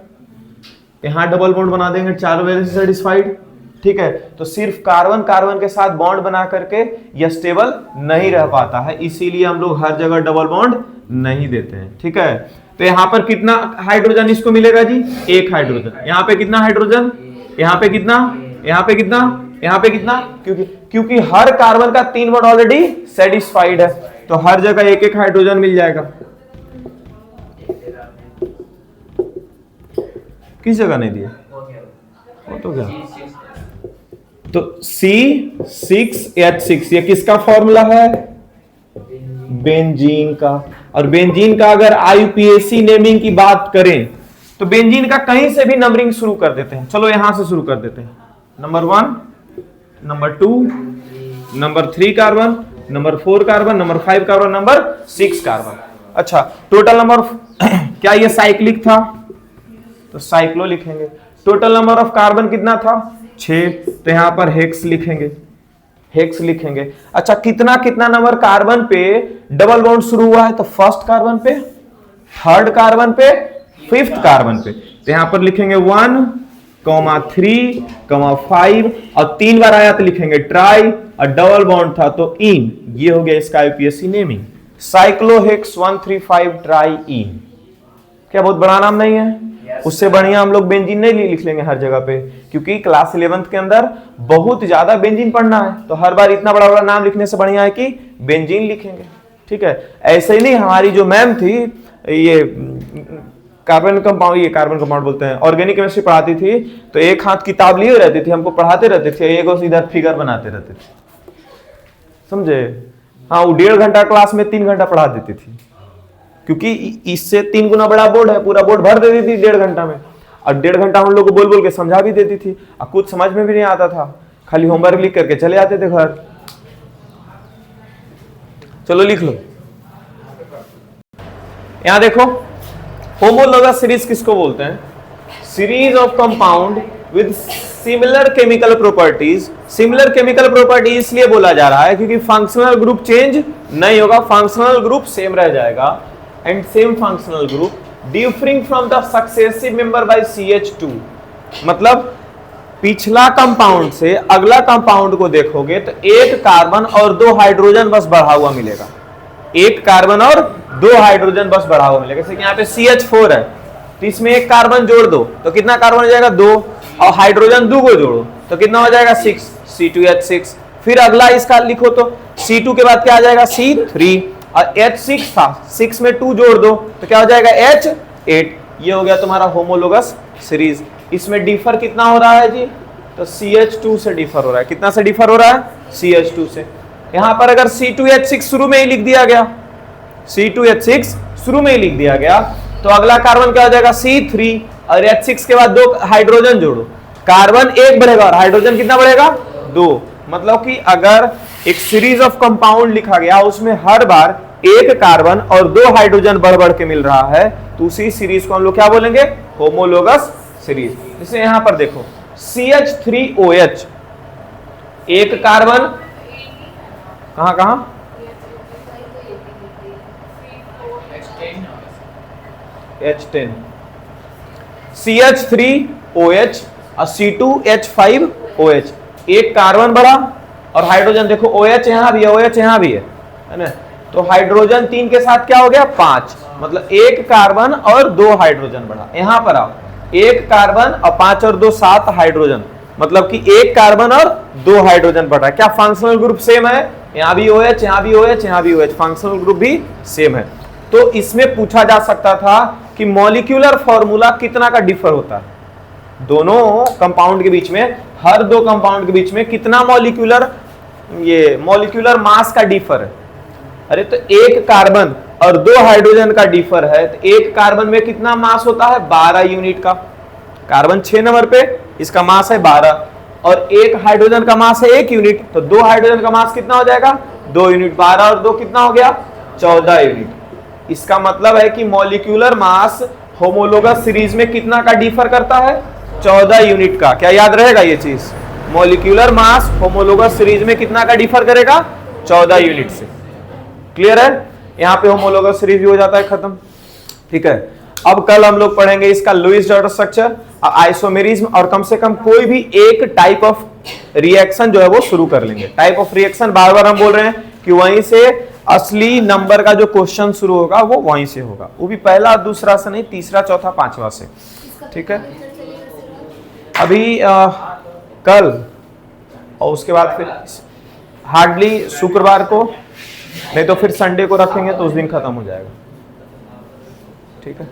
यहां डबल बॉन्ड बना देंगे 4 वैलेंस सेटिस्फाइड, ठीक है। तो सिर्फ कार्बन कार्बन के साथ बॉन्ड बना करके यह स्टेबल नहीं रह पाता है, इसीलिए हम लोग हर जगह डबल बॉन्ड नहीं देते हैं, ठीक है। तो यहां पर कितना हाइड्रोजन इसको मिलेगा जी? 1 हाइड्रोजन। यहां पे कितना हाइड्रोजन? यहां पे कितना? यहां पे कितना? यहां पे कितना? क्योंकि हर कार्बन का 3 बॉन्ड ऑलरेडी सेटिस्फाइड है, तो हर जगह 1 हाइड्रोजन मिल जाएगा। किस जगह नहीं दिए? वो तो क्या, तो C6H6 ये किसका फॉर्मूला है? बेंजीन का। और बेंजीन का अगर IUPAC नेमिंग की बात करें तो बेंजीन का कहीं से भी नंबरिंग शुरू कर देते हैं। चलो यहां से शुरू कर देते हैं, number 1, number 2, number 3 carbon, number 4 carbon, number 5 carbon, number 6 carbon. अच्छा, टोटल नंबर क्या ये साइक्लिक था? तो साइक्लो लिखेंगे। टोटल नंबर ऑफ कार्बन कितना था? 6, तो यहां पर हेक्स लिखेंगे, हेक्स लिखेंगे। अच्छा, कितना कितना नंबर कार्बन पे डबल बॉन्ड शुरू हुआ है? तो फर्स्ट कार्बन पे, थर्ड कार्बन पे, फिफ्थ कार्बन पे। तो यहां पर लिखेंगे 1, 3, 5 और 3 बार आया तो लिखेंगे ट्राई, और डबल बॉन्ड था तो इन। ये हो गया इसका IUPAC नेमिंग, साइक्लोहेक्स 135 ट्राई इन। क्या बहुत बड़ा नाम नहीं है? उससे बढ़िया हम लोग बेंजीन नहीं लिख लेंगे हर जगह पे, क्योंकि क्लास 11th के अंदर बहुत ज्यादा बेंजीन पढ़ना है, तो हर बार इतना बड़ा बड़ा नाम लिखने से बढ़िया है कि बेंजीन लिखेंगे, ठीक है। ऐसे ही नहीं, हमारी जो मैम थी ये कार्बन कंपाउंड बोलते हैं, ऑर्गेनिक केमिस्ट्री पढ़ाती थी, तो एक हाथ किताब लिए रहती थी, हमको पढ़ाते रहते थे, एक इधर फिगर बनाते रहते थे, समझे? हाँ, वो 1.5 घंटा क्लास में 3 घंटा पढ़ा देती थी, क्योंकि इससे 3 गुना बड़ा बोर्ड है, पूरा बोर्ड भर देती थी 1.5 घंटा में, और 1.5 घंटा हम लोग को बोल बोल के समझा भी देती थी, और कुछ समझ में भी नहीं आता था, खाली होमवर्क लिख करके चले आते थे घर। चलो लिख लो, यहां देखो, होमोलोगस सीरीज किसको बोलते हैं? Series of compound with similar chemical properties. Similar chemical property इसलिए बोला जा रहा है क्योंकि फंक्शनल ग्रुप चेंज नहीं होगा, फंक्शनल ग्रुप सेम रह जाएगा, and same functional group differing from the successive member by CH2। मतलब पिछला कंपाउंड से अगला कंपाउंड को देखोगे तो 1 कार्बन और 2 हाइड्रोजन बस बढ़ा हुआ मिलेगा, 1 कार्बन और 2 हाइड्रोजन बस बढ़ा हुआ मिलेगा। जैसे कि यहाँ पे CH4 है, तो इसमें 1 कार्बन जोड़ दो तो कितना कार्बन हो जाएगा? 2, और हाइड्रोजन 2 को जोड़ो तो कितना हो जाएगा? 6, C2H6। फिर अगला इसका लिखो तो C2 के बाद क्या आ जाएगा? C3, और H6 था, 6 में 2 जोड़ दो तो क्या हो जाएगा? H8। ये हो गया तुम्हारा होमोलोगस सीरीज। इसमें डिफर कितना हो रहा है जी? तो CH2 से डिफर हो रहा है। कितना से डिफर हो रहा है? CH2 से। यहां पर अगर C2H6 शुरू में ही लिख दिया गया, C2H6 शुरू में ही लिख दिया गया, तो अगला कार्बन क्या हो जाएगा? C3, और H6 के बाद 2 हाइड्रोजन जोड़ो, कार्बन 1 बढ़ेगा और हाइड्रोजन कितना बढ़ेगा? 2। मतलब कि अगर एक सीरीज ऑफ कंपाउंड लिखा गया, उसमें हर बार 1 कार्बन और 2 हाइड्रोजन बढ़ बढ़ के मिल रहा है, तो उसी सीरीज को हम लोग क्या बोलेंगे? Homologous series. जैसे यहां पर देखो, CH3OH, 1 कार्बन, कहां कहां? H10, CH3OH और C2H5OH, एक कार्बन बढ़ा और हाइड्रोजन देखो OH यहां भी है, OH यहां भी है ना, तो हाइड्रोजन 3 के साथ क्या हो गया 5, मतलब एक कार्बन और 2 हाइड्रोजन बढ़ा। यहां पर आओ, एक कार्बन और 5 और 2 7 हाइड्रोजन, मतलब कि एक कार्बन और 2 हाइड्रोजन बढ़ा। क्या फंक्शनल ग्रुप सेम है? यहां भी OH, यहां भी OH, यहां भी OH, फंक्शनल ग्रुप भी सेम है। तो इसमें पूछा जा सकता था कि मॉलिक्यूलर फॉर्मूला कितना का डिफर होता है दोनों कंपाउंड के बीच में, हर दो कंपाउंड के बीच में कितना मॉलिक्यूलर मास का डिफर है। अरे तो एक कार्बन और 2 हाइड्रोजन का डिफर है, तो एक कार्बन में कितना मास होता है 12 यूनिट का, कार्बन 6 नंबर पे, इसका मास है 12, और एक हाइड्रोजन का मास है 1 यूनिट, तो 2 हाइड्रोजन का मास कितना हो जाएगा 2 यूनिट, 12 और 2 कितना हो गया 14 यूनिट। इसका मतलब है कि मॉलिक्यूलर मास होमोलोगस सीरीज में कितना का डिफर करता है 14 यूनिट का। क्या याद रहेगा ये चीज? मॉलिक्यूलर मास होमोलोगस सीरीज में कितना का डिफर करेगा 14 यूनिट से। क्लियर है? यहां पे होमोलोगस सीरीज भी हो जाता है खत्म। ठीक है, अब कल हम लोग पढ़ेंगे इसका लुईस डॉट स्ट्रक्चर, आइसोमेरिज्म, और कम से कम कोई भी एक टाइप ऑफ रिएक्शन जो है वो शुरू कर लेंगे। टाइप ऑफ रिएक्शन बार बार हम बोल रहे हैं कि वहीं से असली नंबर का जो क्वेश्चन शुरू होगा वो वहीं से होगा, वो भी पहला दूसरा से नहीं, तीसरा चौथा पांचवा से। ठीक है, अभी कल और उसके बाद फिर हार्डली शुक्रवार को, नहीं तो फिर संडे को रखेंगे तो उस दिन खत्म हो जाएगा। ठीक है।